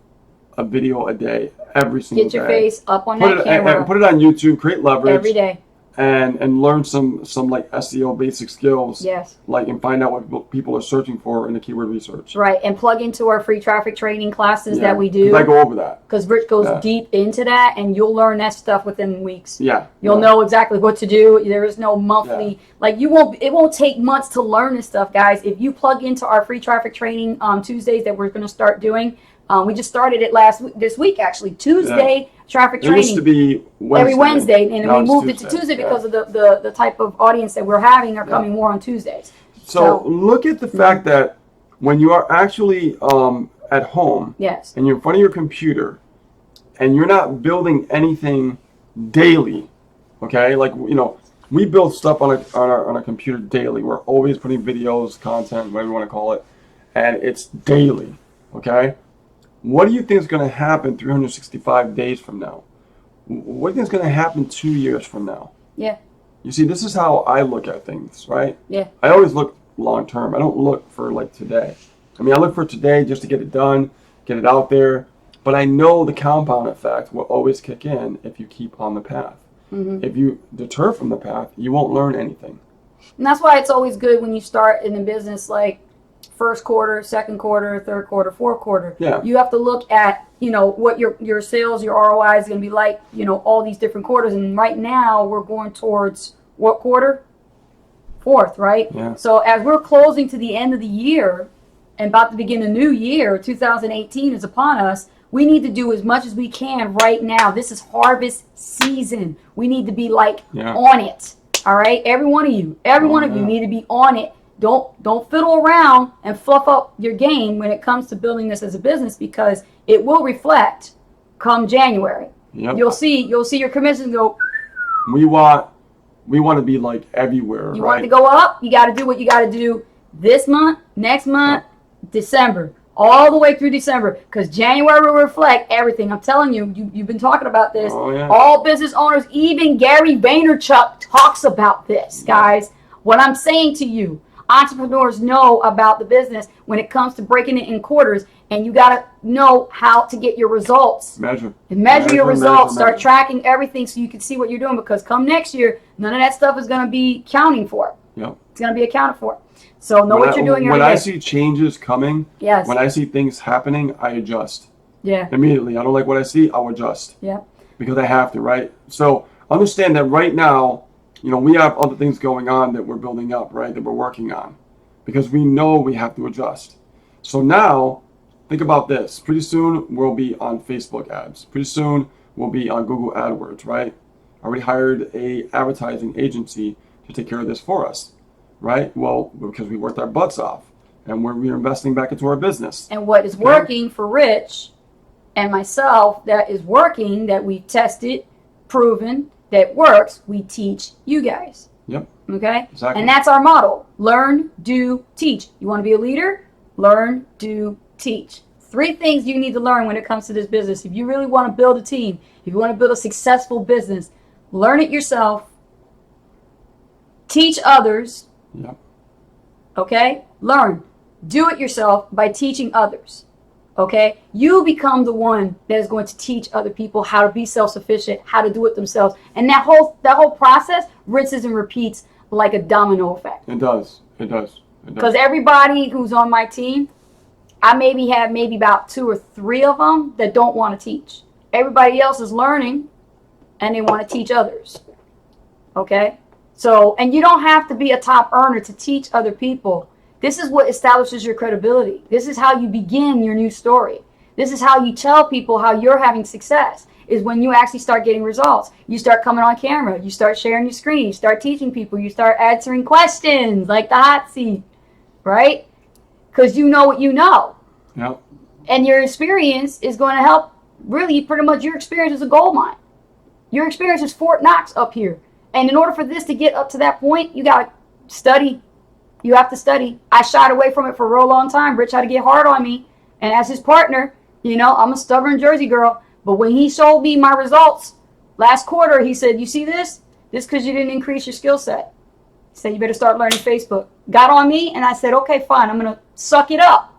a video a day, every single day. Get your face up on that camera. And put it on YouTube, create leverage. Every day. And learn some like SEO basic skills. Yes. Like, and find out what people are searching for in the keyword research. Right, and plug into our free traffic training classes that we do. I go over that. Because Rich goes deep into that, and you'll learn that stuff within weeks. Yeah. You'll know exactly what to do. There is no monthly, like it won't take months to learn this stuff, guys. If you plug into our free traffic training Tuesdays that we're going to start doing, we just started it this week actually. Tuesday traffic training. It used to be Wednesday. Every Wednesday, and now we moved it to Tuesday because of the type of audience that we're having are coming more on Tuesdays. So look at the fact that when you are actually at home, and you're in front of your computer, and you're not building anything daily, okay? Like, you know, we build stuff on our computer daily. We're always putting videos, content, whatever you want to call it, and it's daily, okay? What do you think is going to happen 365 days from now? What do you think is going to happen 2 years from now? Yeah. You see, this is how I look at things, right? Yeah. I always look long term. I don't look for like today. I mean, I look for today just to get it done, get it out there. But I know the compound effect will always kick in if you keep on the path. Mm-hmm. If you deter from the path, you won't learn anything. And that's why it's always good when you start in the business, like first quarter, second quarter, third quarter, fourth quarter. Yeah. You have to look at, you know, what your sales, your ROI is going to be like, you know, all these different quarters. And right now we're going towards what quarter? Fourth, right? Yeah. So as we're closing to the end of the year and about to begin a new year, 2018 is upon us. We need to do as much as we can right now. This is harvest season. We need to be like on it. All right. Every one of you need to be on it. Don't fiddle around and fluff up your game when it comes to building this as a business, because it will reflect come January. Yep. You'll see your commissions go. We want to be like everywhere. You want it to go up, you got to do what you got to do this month, next month, December, all the way through December, because January will reflect everything. I'm telling you, you've been talking about this. Oh, yeah. All business owners, even Gary Vaynerchuk talks about this, guys. What I'm saying to you, entrepreneurs know about the business when it comes to breaking it in quarters, and you got to know how to get your results. Measure Your results. Start tracking everything so you can see what you're doing, because come next year, none of that stuff is going to be counting for. Yep. It's going to be accounted for. So know what you're doing every day. When I see changes coming, yes. When I see things happening, I adjust. Yeah. Immediately. I don't like what I see, I'll adjust. Yeah. Because I have to, right? So understand that right now, you know, we have other things going on that we're building up, right? That we're working on. Because we know we have to adjust. So now, think about this. Pretty soon, we'll be on Facebook ads. Pretty soon, we'll be on Google AdWords, right? I already hired a advertising agency to take care of this for us, right? Well, because we worked our butts off, and we're reinvesting back into our business. And what is working for Rich and myself, that is working, that we've tested, proven, that works, we teach you guys. Yep. Okay? Exactly. And that's our model. Learn, do, teach. You want to be a leader? Learn, do, teach. 3 things you need to learn when it comes to this business. If you really want to build a team, if you want to build a successful business, learn it yourself. Teach others. Yep. Okay? Learn. Do it yourself by teaching others. Okay? You become the one that is going to teach other people how to be self-sufficient, how to do it themselves. And that whole process rinses and repeats like a domino effect. It does. It does. Because everybody who's on my team, I maybe have about 2 or 3 of them that don't want to teach. Everybody else is learning and they want to teach others. Okay? So, and you don't have to be a top earner to teach other people. This is what establishes your credibility. This is how you begin your new story. This is how you tell people how you're having success, is when you actually start getting results. You start coming on camera. You start sharing your screen. You start teaching people. You start answering questions like the hot seat, right? Because you know what you know. Yep. And your experience is going to help. Really, pretty much your experience is a gold mine. Your experience is Fort Knox up here. And in order for this to get up to that point, you got to study. You have to study. I shied away from it for a real long time. Rich had to get hard on me. And as his partner, you know, I'm a stubborn Jersey girl. But when he showed me my results last quarter, he said, you see this? This because you didn't increase your skill set. He said, you better start learning Facebook. Got on me, and I said, okay, fine. I'm going to suck it up.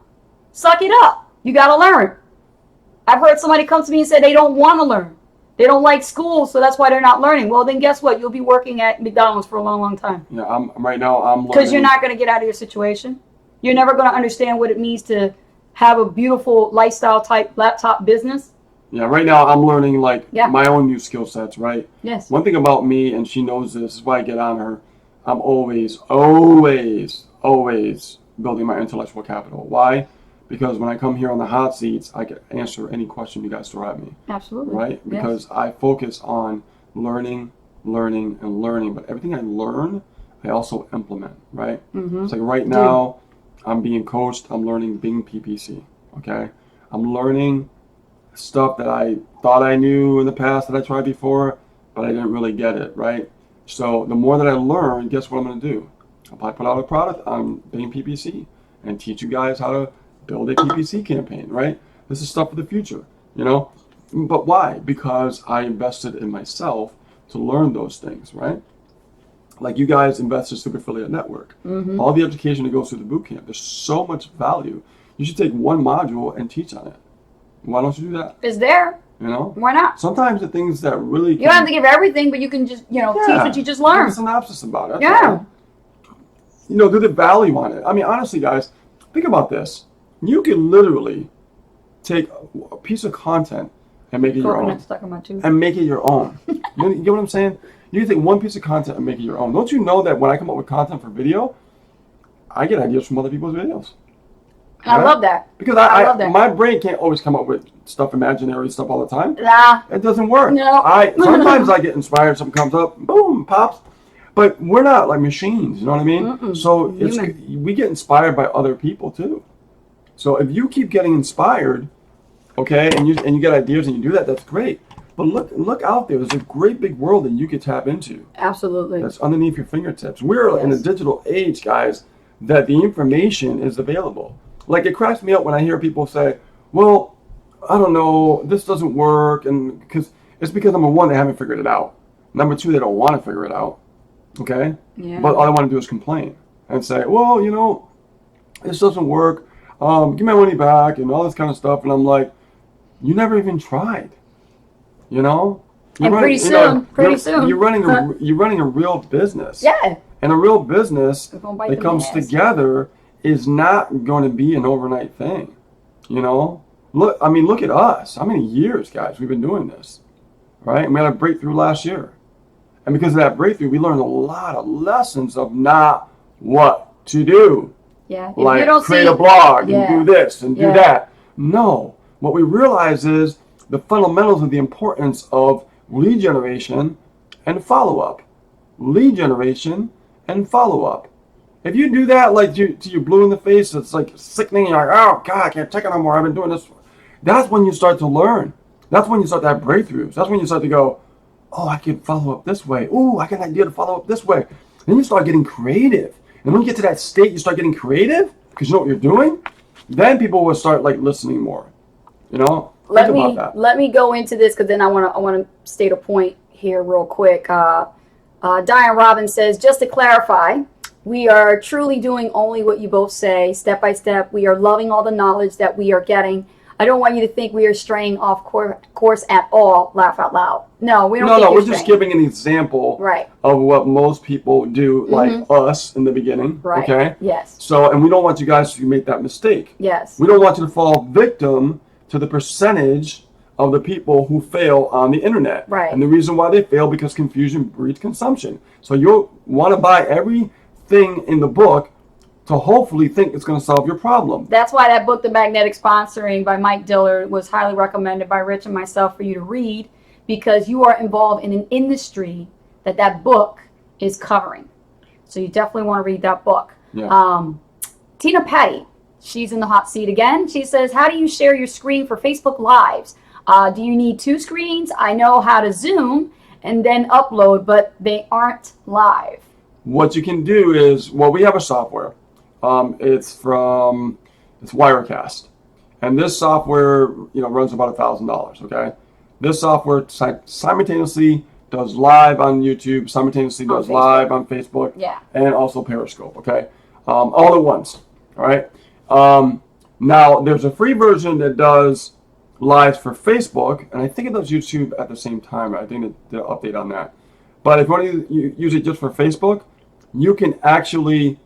Suck it up. You got to learn. I've heard somebody come to me and say they don't want to learn. They don't like school, so that's why they're not learning. Well, then guess what? You'll be working at McDonald's for a long, long time. Yeah, I'm learning. Because you're not going to get out of your situation. You're never going to understand what it means to have a beautiful lifestyle type laptop business. Yeah, right now I'm learning my own new skill sets, right? Yes. One thing about me, and she knows this is why I get on her, I'm always building my intellectual capital. Why? Because when I come here on the hot seats, I can answer any question you guys throw at me. Absolutely. Right? Because I focus on learning, and learning. But everything I learn, I also implement, right? Mm-hmm. It's like right now, I'm being coached. I'm learning Bing PPC, okay? I'm learning stuff that I thought I knew in the past that I tried before, but I didn't really get it, right? So the more that I learn, guess what I'm going to do? I'll probably put out a product on Bing PPC and teach you guys how to build a PPC campaign, right? This is stuff for the future, you know? But why? Because I invested in myself to learn those things, right? Like you guys invested in Super Affiliate Network. Mm-hmm. All the education that goes through the boot camp, there's so much value. You should take one module and teach on it. Why don't you do that? It's there. You know? Why not? Sometimes the things that really... You don't have to give everything, but you can just, teach what you just learned. Give a synopsis about it. Yeah. Do the value on it. I mean, honestly, guys, think about this. You can literally take a piece of content and make it your own. Stuck in my tooth. And make it your own. You get what I'm saying? You can take one piece of content and make it your own. Don't you know that when I come up with content for video, I get ideas from other people's videos? Right? I love that. Because I love that. My brain can't always come up with imaginary stuff all the time. Nah. It doesn't work. No. Sometimes I get inspired, something comes up, boom, pops. But we're not like machines, you know what I mean? Mm-mm. So we get inspired by other people too. So if you keep getting inspired, okay, and you get ideas and you do that, that's great. But look out there. There's a great big world that you could tap into. Absolutely. That's underneath your fingertips. We're in a digital age, guys, that the information is available. Like it cracks me up when I hear people say, well, I don't know, this doesn't work, and because number one, they haven't figured it out. Number two, they don't want to figure it out. Okay? Yeah. But all they want to do is complain and say, well, this doesn't work. Give my money back and all this kind of stuff. And I'm like, you never even tried. You're pretty soon, you're running a real business. Yeah. And a real business that comes together is not going to be an overnight thing. Look at us. How many years, guys, we've been doing this, right? And we had a breakthrough last year. And because of that breakthrough, we learned a lot of lessons of not what to do. Yeah. Like create a blog and do this and do that. No. What we realize is the fundamentals of the importance of lead generation and follow-up. Lead generation and follow-up. If you do that like to you blue in the face, it's like sickening. You're like, oh, God, I can't take it no more. I've been doing this. That's when you start to learn. That's when you start to have breakthroughs. That's when you start to go, oh, I can follow up this way. Ooh, I got an idea to follow up this way. Then you start getting creative. And when you get to that state, you start getting creative because you know what you're doing. Then people will start listening more. Let me go into this because then I want to state a point here real quick. Diane Robbins says, just to clarify, we are truly doing only what you both say, step by step. We are loving all the knowledge that we are getting. I don't want you to think we are straying off course at all. Laugh out loud. No, we don't. No, think we're you're just straying. giving an example Right. of what most people do, like us in the beginning. Right. Okay. Yes. So, and we don't want you guys to make that mistake. Yes. We don't want you to fall victim to the percentage of the people who fail on the internet. Right. And the reason why they fail, because confusion breeds consumption. So you'll want to buy everything in the book to hopefully think it's going to solve your problem. That's why that book, The Magnetic Sponsoring by Mike Dillard, was highly recommended by Rich and myself for you to read, because you are involved in an industry that book is covering. So you definitely want to read that book. Yeah. Tina Petty, she's in the hot seat again. She says, how do you share your screen for Facebook Lives? Do you need 2 screens? I know how to Zoom and then upload, but they aren't live. What you can do is, well, we have a software. It's Wirecast, and this software, runs about $1,000. Okay, this software simultaneously does live on YouTube, simultaneously does live on Facebook, and also Periscope. Okay, all at once. All right. Now there's a free version that does lives for Facebook, and I think it does YouTube at the same time. I think they did an update on that. But if you want to use it just for Facebook, you can actually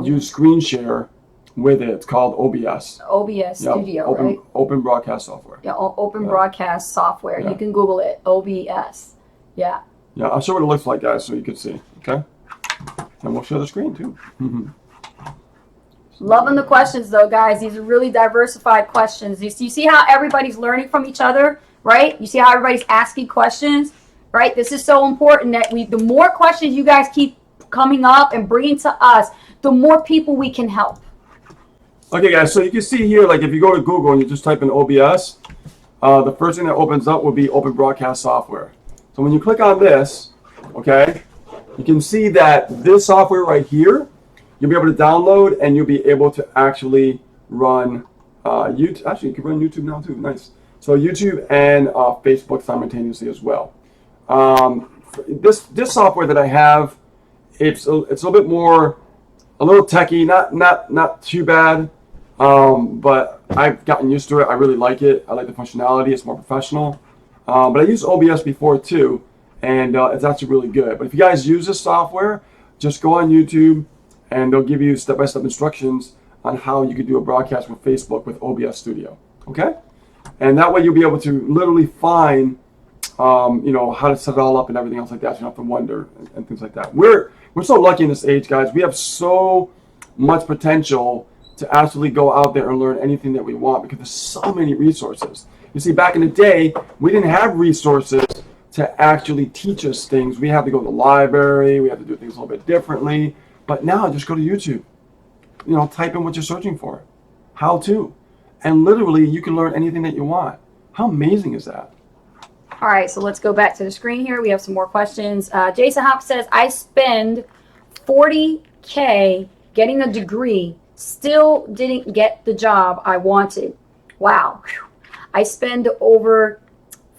use screen share with it. It's called OBS. OBS Studio, right? Open Broadcast Software. Yeah, Open Broadcast Software. Yeah. You can Google it, OBS. Yeah. Yeah, I'll show what it looks like, guys, so you can see. Okay? And we'll share the screen, too. Loving the questions, though, guys. These are really diversified questions. You see how everybody's learning from each other, right? You see how everybody's asking questions, right? This is so important that the more questions you guys keep coming up and bringing to us, the more people we can help. Okay, guys, so you can see here, like if you go to Google and you just type in OBS, the first thing that opens up will be Open Broadcast Software. So when you click on this, okay, you can see that this software right here, you'll be able to download and you'll be able to actually run YouTube. Actually, you can run YouTube now too. Nice. So YouTube and Facebook simultaneously as well. This software that I have, it's a little bit more, a little techy, not too bad, but I've gotten used to it. I really like it. I like the functionality. It's more professional. But I used OBS before too, and it's actually really good. But if you guys use this software, just go on YouTube, and they'll give you step-by-step instructions on how you could do a broadcast with Facebook with OBS Studio. Okay, and that way you'll be able to literally find, how to set it all up and everything else like that. So you don't have to wonder and things like that. We're so lucky in this age, guys. We have so much potential to absolutely go out there and learn anything that we want, because there's so many resources. You see, back in the day, we didn't have resources to actually teach us things. We had to go to the library. We had to do things a little bit differently. But now, just go to YouTube. Type in what you're searching for. How to. And literally, you can learn anything that you want. How amazing is that? All right, so let's go back to the screen here. We have some more questions. Jason Hawk says, I spend $40K getting a degree, still didn't get the job I wanted. Wow. I spend over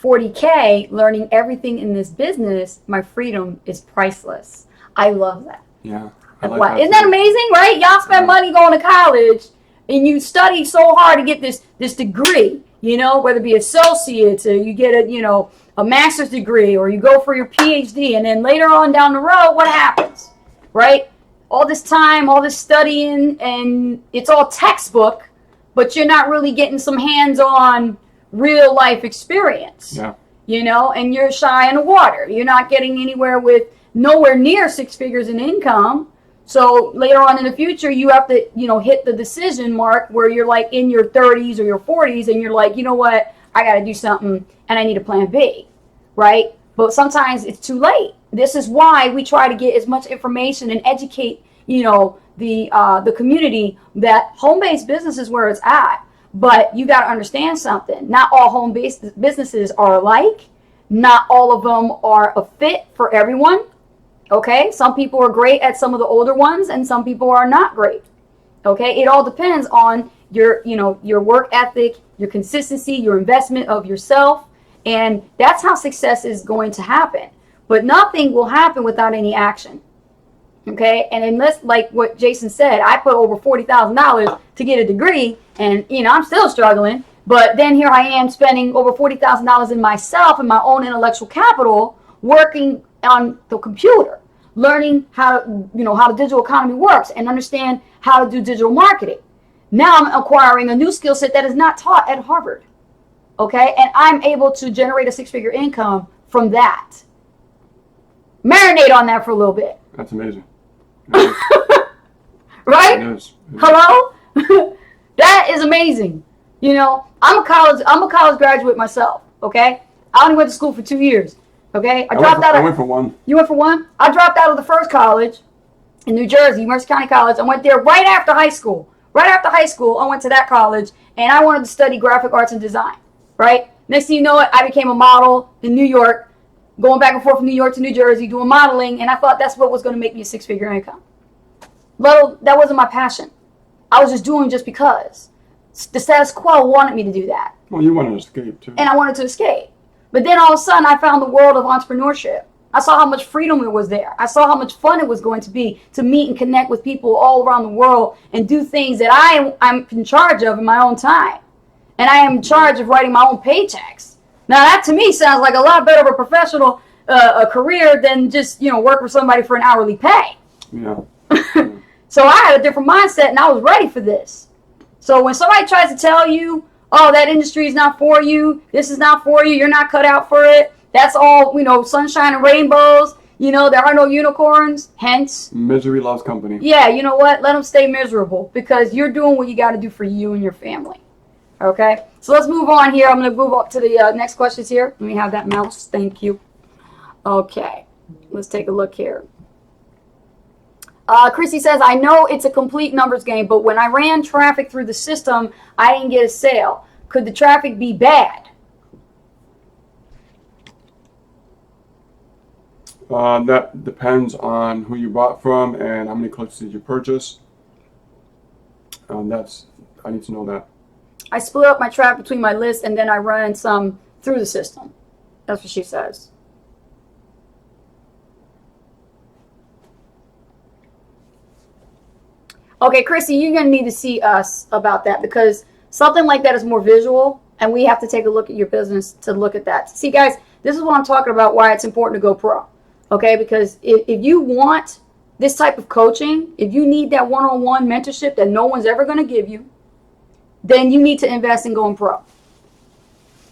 $40K learning everything in this business. My freedom is priceless. I love that. Yeah. Wow. Isn't that amazing, right? Y'all spend money going to college and you study so hard to get this degree, whether it be associates or you get a master's degree or you go for your PhD, and then later on down the road, what happens, right? All this time, all this studying, and it's all textbook, but you're not really getting some hands-on real life experience. Yeah. And you're shy in the water. You're not getting anywhere with nowhere near 6 figures in income. So later on in the future, you have to, hit the decision mark where you're like in your 30s or your 40s and you're like, you know what, I got to do something and I need a plan B, right? But sometimes it's too late. This is why we try to get as much information and educate, the community that home-based business is where it's at. But you got to understand something. Not all home-based businesses are alike. Not all of them are a fit for everyone. Okay, some people are great at some of the older ones and some people are not great. Okay, it all depends on your work ethic, your consistency, your investment of yourself, and that's how success is going to happen. But nothing will happen without any action. Okay, and unless, like what Jason said, I put over $40,000 to get a degree, And, I'm still struggling. But then here I am spending over $40,000 in myself and my own intellectual capital working on the computer, learning how the digital economy works and understand how to do digital marketing. Now I'm acquiring a new skill set that is not taught at Harvard. Okay? And I'm able to generate a six-figure income from that. Marinate on that for a little bit. That's amazing. Right? It is. Hello? That is amazing. I'm a college graduate myself, okay? I only went to school for 2 years, okay? I went for one. You went for one? I dropped out of the first college in New Jersey, Mercer County College. I went there right after high school. Right after high school, I went to that college, and I wanted to study graphic arts and design, right? Next thing you know it, I became a model in New York, going back and forth from New York to New Jersey, doing modeling, and I thought that's what was going to make me a six-figure income. Well, that wasn't my passion. I was just doing just because. The status quo wanted me to do that. Well, you wanted to escape, too. And I wanted to escape. But then all of a sudden, I found the world of entrepreneurship. I saw how much freedom it was there. I saw how much fun it was going to be to meet and connect with people all around the world and do things that I'm in charge of in my own time. And I am in charge of writing my own paychecks. Now, that to me sounds like a lot better of a professional a career than just, work for somebody for an hourly pay. Yeah. So I had a different mindset, and I was ready for this. So when somebody tries to tell you, oh, that industry is not for you, this is not for you, you're not cut out for it, that's all, sunshine and rainbows, there are no unicorns, hence. Misery loves company. Yeah, you know what? Let them stay miserable because you're doing what you got to do for you and your family. Okay? So let's move on here. I'm going to move up to the next questions here. Let me have that mouse. Thank you. Okay. Let's take a look here. Chrissy says, I know it's a complete numbers game, but when I ran traffic through the system, I didn't get a sale. Could the traffic be bad? That depends on who you bought from and how many clicks did you purchase. I need to know that. I split up my traffic between my list and then I ran some through the system. That's what she says. Okay, Chrissy, you're going to need to see us about that because something like that is more visual, and we have to take a look at your business to look at that. See, guys, this is what I'm talking about, why it's important to go pro, okay? Because if you want this type of coaching, if you need that one-on-one mentorship that no one's ever going to give you, then you need to invest in going pro,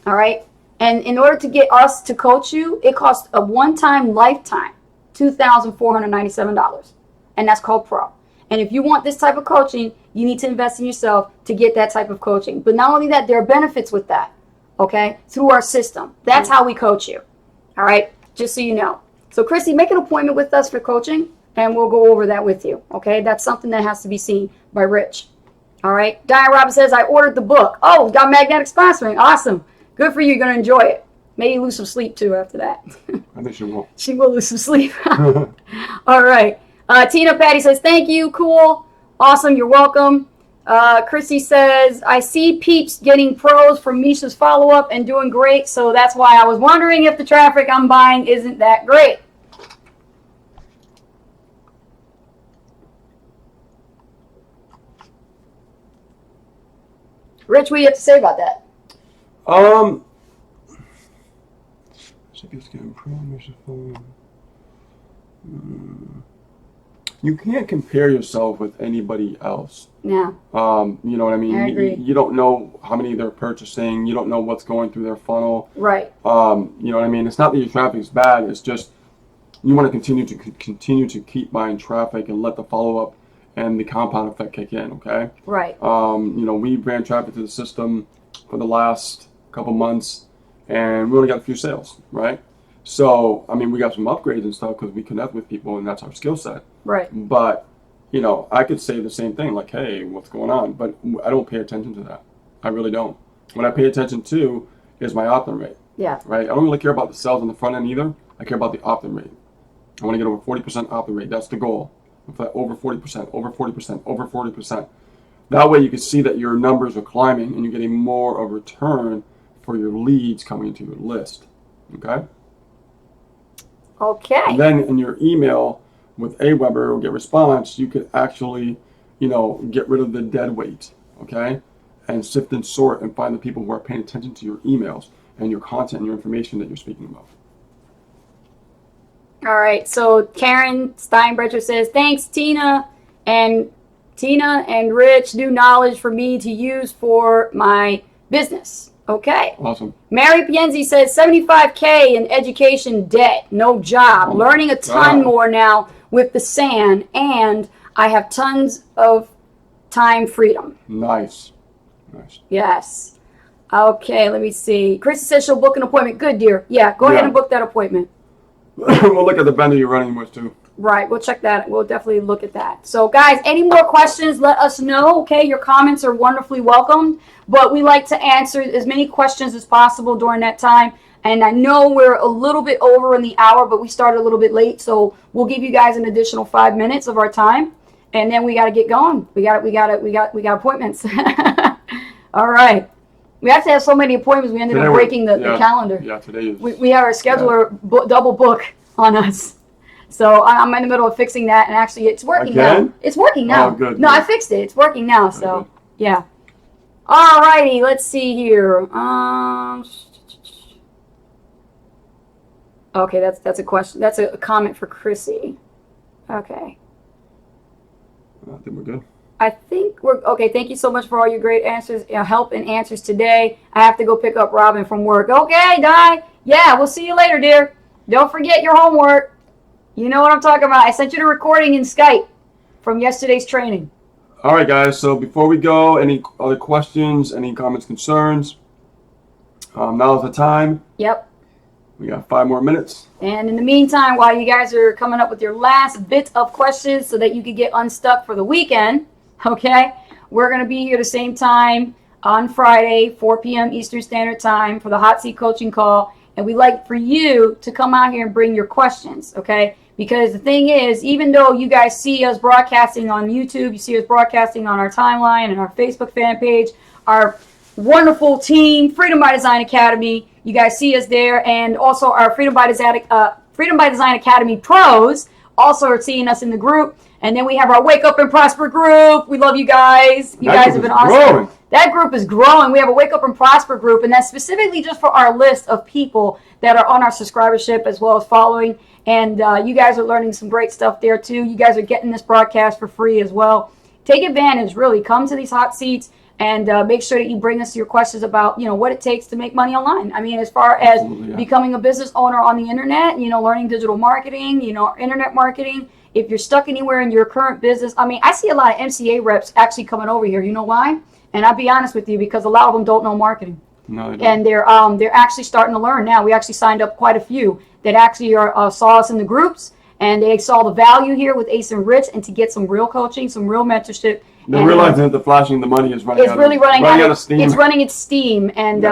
all right? And in order to get us to coach you, it costs a one-time lifetime, $2,497, and that's called pro. And if you want this type of coaching, you need to invest in yourself to get that type of coaching. But not only that, there are benefits with that, okay, through our system. That's how we coach you, all right, just so you know. So, Chrissy, make an appointment with us for coaching, and we'll go over that with you, okay? That's something that has to be seen by Rich, all right? Diane Robbins says, I ordered the book. Oh, got magnetic sponsoring. Awesome. Good for you. You're going to enjoy it. Maybe lose some sleep, too, after that. I think she will. She will lose some sleep. All right. Tina Patty says, thank you. Cool. Awesome. You're welcome. Chrissy says, I see peeps getting pros from Misha's follow-up and doing great. So that's why I was wondering if the traffic I'm buying isn't that great. Rich, what do you have to say about that? You can't compare yourself with anybody else. Yeah. You know what I mean? I agree. You don't know how many they're purchasing. You don't know what's going through their funnel. Right. You know what I mean? It's not that your traffic is bad. It's just you want to continue to keep buying traffic and let the follow-up and the compound effect kick in, okay? Right. We ran traffic to the system for the last couple months, and we only got a few sales, right? So, we got some upgrades and stuff because we connect with people, and that's our skill set. Right. But, I could say the same thing, like, hey, what's going on? But I don't pay attention to that. I really don't. What I pay attention to is my opt-in rate. Yeah. Right? I don't really care about the sales on the front end either. I care about the opt-in rate. I want to get over 40% opt-in rate. That's the goal. Over 40%, over 40%, over 40%. That way you can see that your numbers are climbing and you're getting more of a return for your leads coming into your list. Okay? Okay. And then in your email with Aweber or get response, you could actually, get rid of the dead weight. Okay? and sift and sort and find the people who are paying attention to your emails and your content and your information that you're speaking about. All right, so Karen Steinbrecher says, thanks, Tina and Rich, new knowledge for me to use for my business. Okay. Awesome. Mary Pienzi says, 75K in education debt, no job, learning a ton more now with the SAN, and I have tons of time freedom. Nice. Yes. Okay, let me see. Chrissy says she'll book an appointment. Good, dear. Yeah, go ahead and book that appointment. We'll look at the vendor you're running with, too. Right, we'll check that. We'll definitely look at that. So, guys, any more questions, let us know, okay? Your comments are wonderfully welcomed, but we like to answer as many questions as possible during that time. And I know we're a little bit over in the hour, but we started a little bit late, so we'll give you guys an additional 5 minutes of our time, and then we got to get going. We got appointments. All right. We have to have so many appointments, we ended up breaking the calendar. Yeah, today is. We have our scheduler double book on us. So I'm in the middle of fixing that, and actually it's working now. It's working now. Oh, good. No, I fixed it. It's working now, so yeah. All righty, let's see here. Okay, that's a question. That's a comment for Chrissy. Okay. I think we're good. I think we're okay. Thank you so much for all your great answers, help and answers today. I have to go pick up Robin from work. Okay, Di. Yeah, we'll see you later, dear. Don't forget your homework. You know what I'm talking about. I sent you the recording in Skype from yesterday's training. All right, guys. So before we go, any other questions, any comments, concerns? Now is the time. Yep. We got 5 more minutes. And in the meantime, while you guys are coming up with your last bit of questions so that you can get unstuck for the weekend, okay, we're going to be here the same time on Friday, 4 p.m. Eastern Standard Time for the Hot Seat Coaching Call. And we'd like for you to come out here and bring your questions, okay? Because the thing is, even though you guys see us broadcasting on YouTube, you see us broadcasting on our timeline and our Facebook fan page, our wonderful team, Freedom by Design Academy, you guys see us there, and also our Freedom by Design Academy pros also are seeing us in the group. And then we have our Wake Up and Prosper group. We love you guys. You guys have been awesome. That group is growing. We have a Wake Up and Prosper group, and that's specifically just for our list of people that are on our subscribership as well as following. And you guys are learning some great stuff there too. You guys are getting this broadcast for free as well. Take advantage, really. Come to these hot seats and make sure that you bring us your questions about, what it takes to make money online. I mean, as far as becoming a business owner on the internet, learning digital marketing, internet marketing. If you're stuck anywhere in your current business, I mean, I see a lot of MCA reps actually coming over here. You know why? And I'll be honest with you, because a lot of them don't know marketing. No, they don't. And they're actually starting to learn now. We actually signed up quite a few that actually saw us in the groups, and they saw the value here with Ace and Rich, and to get some real coaching, some real mentorship. They're realizing that the flashing the money is running out of steam. It's running its steam, and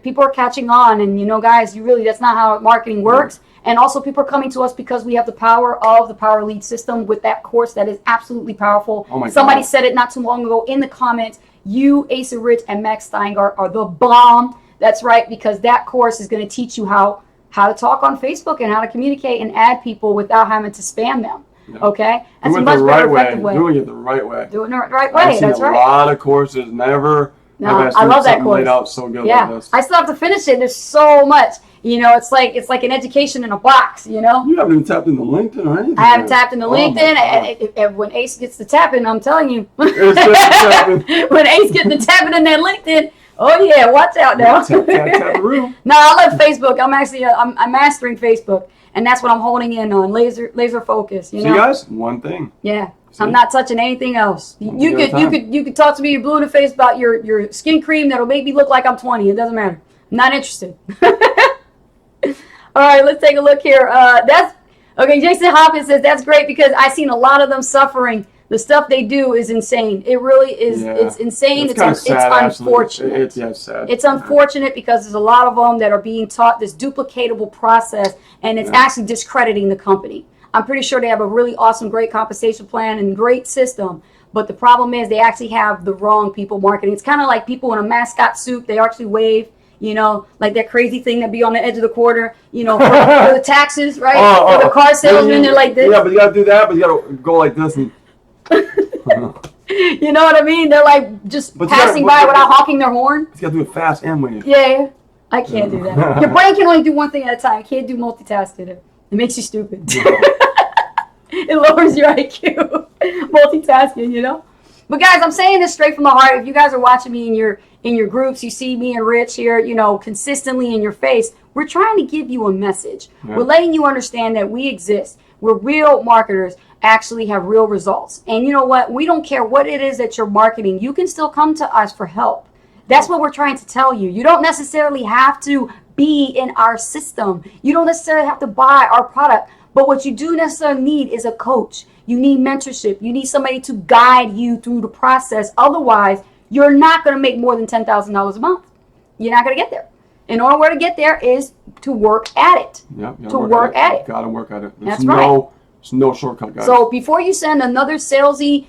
people are catching on. And guys, that's not how marketing works. And also, people are coming to us because we have the power of the Power Lead system with that course that is absolutely powerful. Oh my Somebody God. said it not too long ago in the comments. You, Ace and Rich, and Max Steingart are the bomb. That's right, because that course is going to teach you how to talk on Facebook and how to communicate and add people without having to spam them. Yeah. Okay? That's a much better effective way. Doing it the right way. Doing it the right way. I've seen a lot of courses. Never have I love that course. Laid out so good like this. I still have to finish it. There's so much. It's like an education in a box, You haven't even tapped into LinkedIn or anything. I haven't tapped into LinkedIn. And when Ace gets to tapping, I'm telling you. When Ace gets to tapping in that LinkedIn, oh yeah, watch out now. Tap the room. No, I love Facebook. I'm actually I'm mastering Facebook, and that's what I'm honing in on. Laser focus. See, guys, one thing. Yeah. See? I'm not touching anything else. You could talk to me blue in the face about your skin cream that'll make me look like I'm 20. It doesn't matter. I'm not interested. All right, let's take a look here. Jason Hopkins says that's great because I've seen a lot of them suffering. The stuff they do is insane. It really is. Yeah. It's insane. It's unfortunate. It's sad. It's unfortunate because there's a lot of them that are being taught this duplicatable process, and it's actually discrediting the company. I'm pretty sure they have a really awesome, great compensation plan and great system. But the problem is they actually have the wrong people marketing. It's kind of like people in a mascot suit. They actually wave. Like that crazy thing that be on the edge of the quarter, for the taxes, right? For the car salesman, they're like this. Yeah, but you got to do that, but you got to go like this. And You know what I mean? They're like just But passing by without honking their horn. You gotta do it fast and wave. Yeah, I can't do that. Your brain can only do one thing at a time. You can't do multitasking. It makes you stupid. It lowers your IQ. Multitasking, you know? But guys, I'm saying this straight from the heart. If you guys are watching me in your groups, you see me and Rich here, you know, consistently in your face, we're trying to give you a message. Yeah. We're letting you understand that we exist. We're real marketers, actually have real results. And you know what? We don't care what it is that you're marketing. You can still come to us for help. That's what we're trying to tell you. You don't necessarily have to be in our system. You don't necessarily have to buy our product. But what you do necessarily need is a coach. You need mentorship. You need somebody to guide you through the process. Otherwise, you're not going to make more than $10,000 a month. You're not going to get there. In order to get there is to work at it. Yep, to work at it. Got to work at it. That's right. There's no shortcut, guys. So before you send another salesy,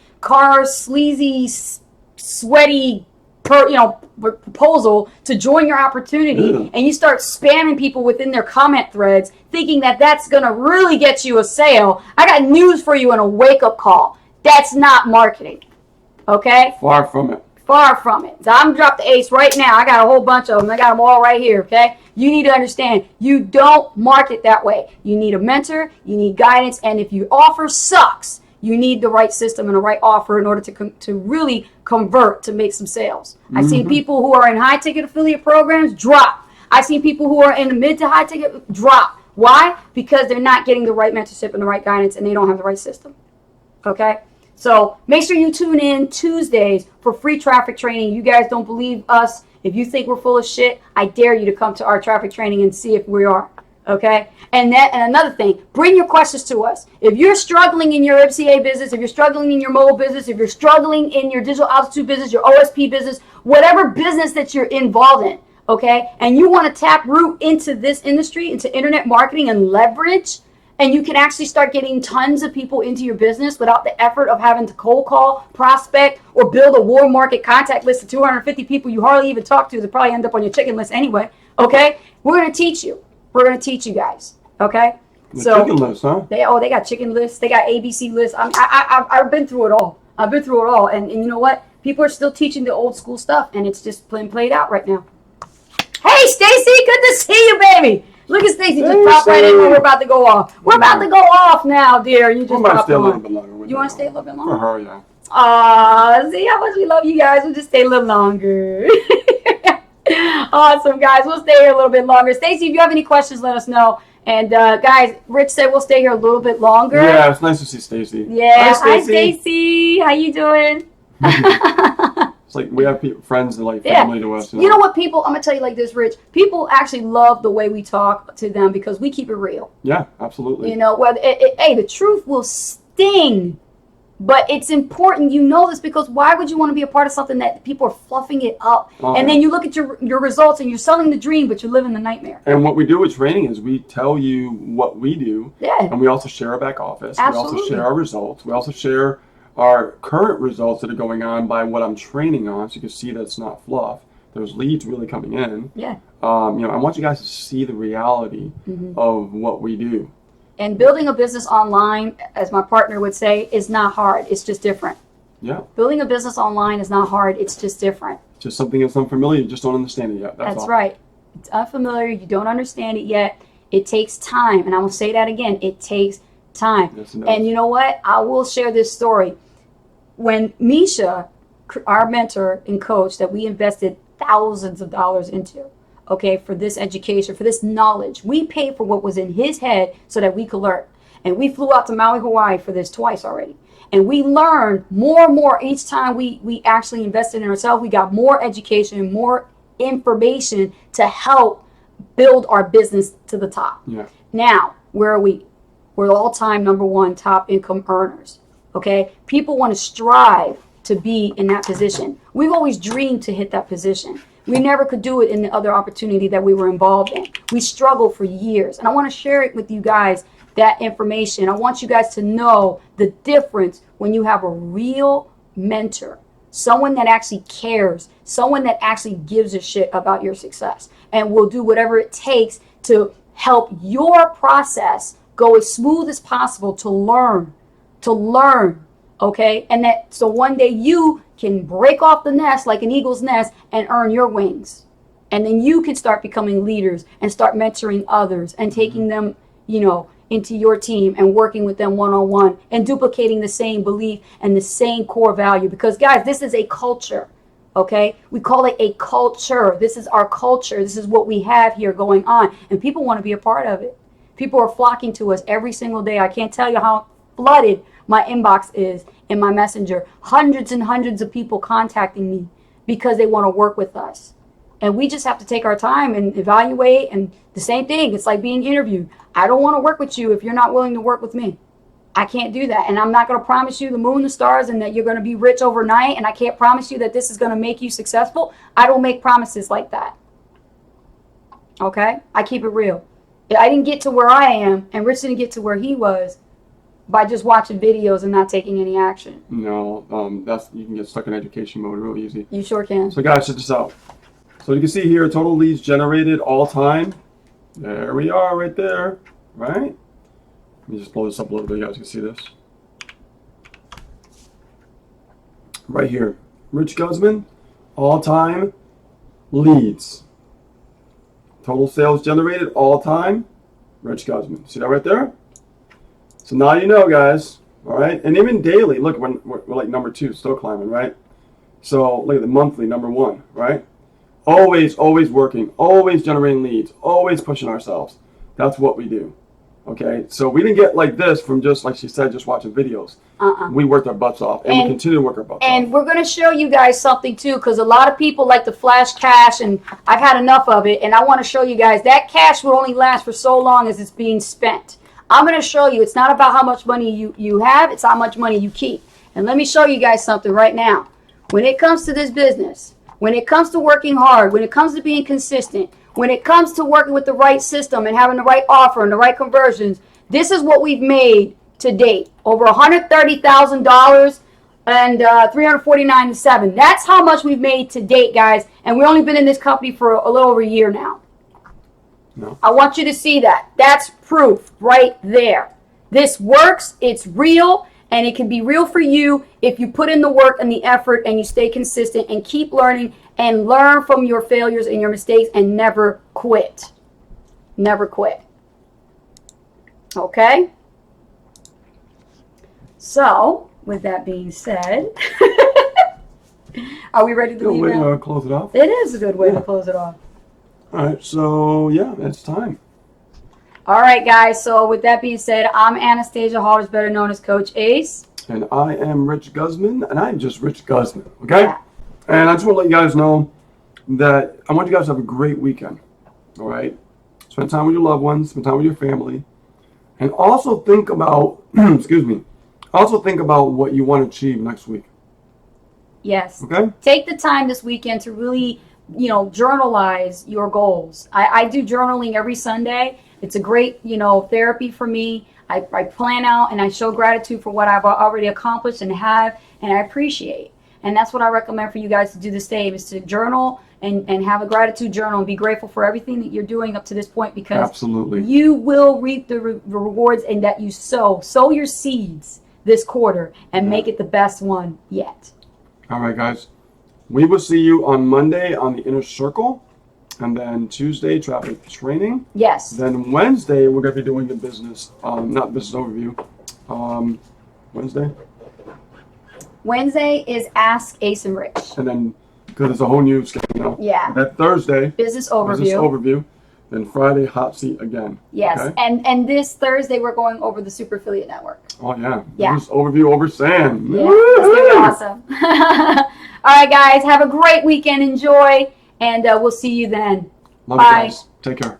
sleazy, sweaty, proposal to join your opportunity, and you start spamming people within their comment threads, thinking that that's going to really get you a sale, I got news for you and a wake-up call. That's not marketing. Okay? Far from it. Far from it. So I'm dropped the ace right now. I got a whole bunch of them. I got them all right here, okay? You need to understand, you don't market that way. You need a mentor, you need guidance, and if your offer sucks, you need the right system and the right offer in order to really convert, to make some sales. I've seen people who are in high-ticket affiliate programs drop. I've seen people who are in the mid to high-ticket drop. Why? Because they're not getting the right mentorship and the right guidance, and they don't have the right system. Okay? So make sure you tune in Tuesdays for free traffic training. You guys don't believe us. If you think we're full of shit, I dare you to come to our traffic training and see if we are. Okay? And another thing, bring your questions to us. If you're struggling in your MCA business, if you're struggling in your mobile business, if you're struggling in your digital altitude business, your OSP business, whatever business that you're involved in, okay, and you want to tap root into this industry, into internet marketing and leverage, and you can actually start getting tons of people into your business without the effort of having to cold call, prospect, or build a warm market contact list of 250 people you hardly even talk to that probably end up on your chicken list anyway, okay? We're going to teach you. We're going to teach you guys, okay? The chicken list, huh? They got chicken lists. They got ABC lists. I've been through it all. I've been through it all. And you know what? People are still teaching the old school stuff, and it's just played out right now. Hey, Stacy, good to see you, baby. Look at Stacy just pop right in when we're about to go off. We're about to go off now, dear. You just popped on. You want to stay a little bit longer? For her, yeah. Aw, see how much we love you guys. We'll just stay a little longer. Awesome, guys. We'll stay here a little bit longer. Stacy, if you have any questions, let us know. And guys, Rich said we'll stay here a little bit longer. Yeah, it's nice to see Stacy. Yeah, hi Stacy. How you doing? It's like we have friends and like family to us. You know what, people? I'm gonna tell you like this, Rich. People actually love the way we talk to them because we keep it real. Yeah, absolutely. You know, whether hey, the truth will sting. But it's important you know this, because why would you want to be a part of something that people are fluffing it up? And then you look at your results and you're selling the dream, but you're living the nightmare. And what we do with training is we tell you what we do. Yeah. And we also share our back office. Absolutely. We also share our results. We also share our current results that are going on by what I'm training on, so you can see that it's not fluff. There's leads really coming in. Yeah. I want you guys to see the reality of what we do. And building a business online, as my partner would say, is not hard. It's just different. Yeah. Building a business online is not hard. It's just different. Just something that's unfamiliar. You just don't understand it yet. That's all. Right. It's unfamiliar. You don't understand it yet. It takes time. And I will say that again. It takes time. Yes, it does. And you know what? I will share this story. When Misha, our mentor and coach that we invested thousands of dollars into, okay, for this education, for this knowledge. We paid for what was in his head so that we could learn. And we flew out to Maui, Hawaii for this twice already. And we learned more and more each time we actually invested in ourselves. We got more education, more information to help build our business to the top. Yeah. Now, where are we? We're all-time #1 top income earners, okay? People want to strive to be in that position. We've always dreamed to hit that position. We never could do it in the other opportunity that we were involved in. We struggled for years. And I want to share it with you guys, that information. I want you guys to know the difference when you have a real mentor, someone that actually cares, someone that actually gives a shit about your success and will do whatever it takes to help your process go as smooth as possible to learn Okay? And that so one day you can break off the nest like an eagle's nest and earn your wings. And then you can start becoming leaders and start mentoring others and taking them, into your team and working with them one-on-one and duplicating the same belief and the same core value. Because guys, this is a culture. Okay? We call it a culture. This is our culture. This is what we have here going on. And people want to be a part of it. People are flocking to us every single day. I can't tell you how flooded my inbox is in my messenger. Hundreds and hundreds of people contacting me because they want to work with us. And we just have to take our time and evaluate. And the same thing, it's like being interviewed. I don't want to work with you if you're not willing to work with me. I can't do that. And I'm not going to promise you the moon, the stars, and that you're going to be rich overnight. And I can't promise you that this is going to make you successful. I don't make promises like that. Okay? I keep it real. I didn't get to where I am, and Rich didn't get to where he was by just watching videos and not taking any action. No, you can get stuck in education mode real easy. You sure can. So guys, check this out. So you can see here, total leads generated all time. There we are right there, right? Let me just blow this up a little bit, you guys can see this. Right here, Rich Guzman, all time leads. Total sales generated all time, Rich Guzman. See that right there? So now you know, guys, all right? And even daily, look, we're like number 2, still climbing, right? So look at the monthly, number 1, right? Always working, always generating leads, always pushing ourselves. That's what we do, okay? So we didn't get like this from just, like she said, just watching videos. We worked our butts off, and we continue to work our butts off. And we're going to show you guys something, too, because a lot of people like to flash cash, and I've had enough of it, and I want to show you guys that cash will only last for so long as it's being spent. I'm going to show you it's not about how much money you have, it's how much money you keep. And let me show you guys something right now. When it comes to this business, when it comes to working hard, when it comes to being consistent, when it comes to working with the right system and having the right offer and the right conversions, this is what we've made to date. Over $130,000 and $349,700. That's how much we've made to date, guys. And we've only been in this company for a little over a year now. No. I want you to see that. That's proof right there. This works. It's real. And it can be real for you if you put in the work and the effort and you stay consistent and keep learning and learn from your failures and your mistakes and never quit. Never quit. Okay? So, with that being said, are we ready to leave now? Good way to close it off. It is a good way to close it off. All right, so yeah, it's time. All right, guys. So with that being said, I'm Anastasia Halters, better known as Coach Ace. And I am Rich Guzman, and I'm just Rich Guzman, okay? Yeah. And I just want to let you guys know that I want you guys to have a great weekend, all right? Spend time with your loved ones, spend time with your family, and also think about, excuse me, also think about what you want to achieve next week. Yes. Okay? Take the time this weekend to really, journalize your goals. I do journaling every Sunday. It's a great, therapy for me. I plan out and I show gratitude for what I've already accomplished and have, and I appreciate. And that's what I recommend for you guys to do the same, is to journal and have a gratitude journal and be grateful for everything that you're doing up to this point, because Absolutely. You will reap the rewards in that you sow. Sow your seeds this quarter and make it the best one yet. All right, guys. We will see you on Monday on the Inner Circle. And then Tuesday, traffic training. Yes. Then Wednesday, we're going to be doing the business, not business overview. Wednesday is Ask Ace and Rich. And then, because it's a whole new schedule. Yeah. That Thursday, Business overview. Business overview. Then Friday, hot seat again. Yes. Okay? And this Thursday, we're going over the Super Affiliate Network. Oh, yeah. Yeah. Business overview over sand. Yeah. It's going to be awesome. All right, guys. Have a great weekend. Enjoy. And we'll see you then. Love you guys. Take care.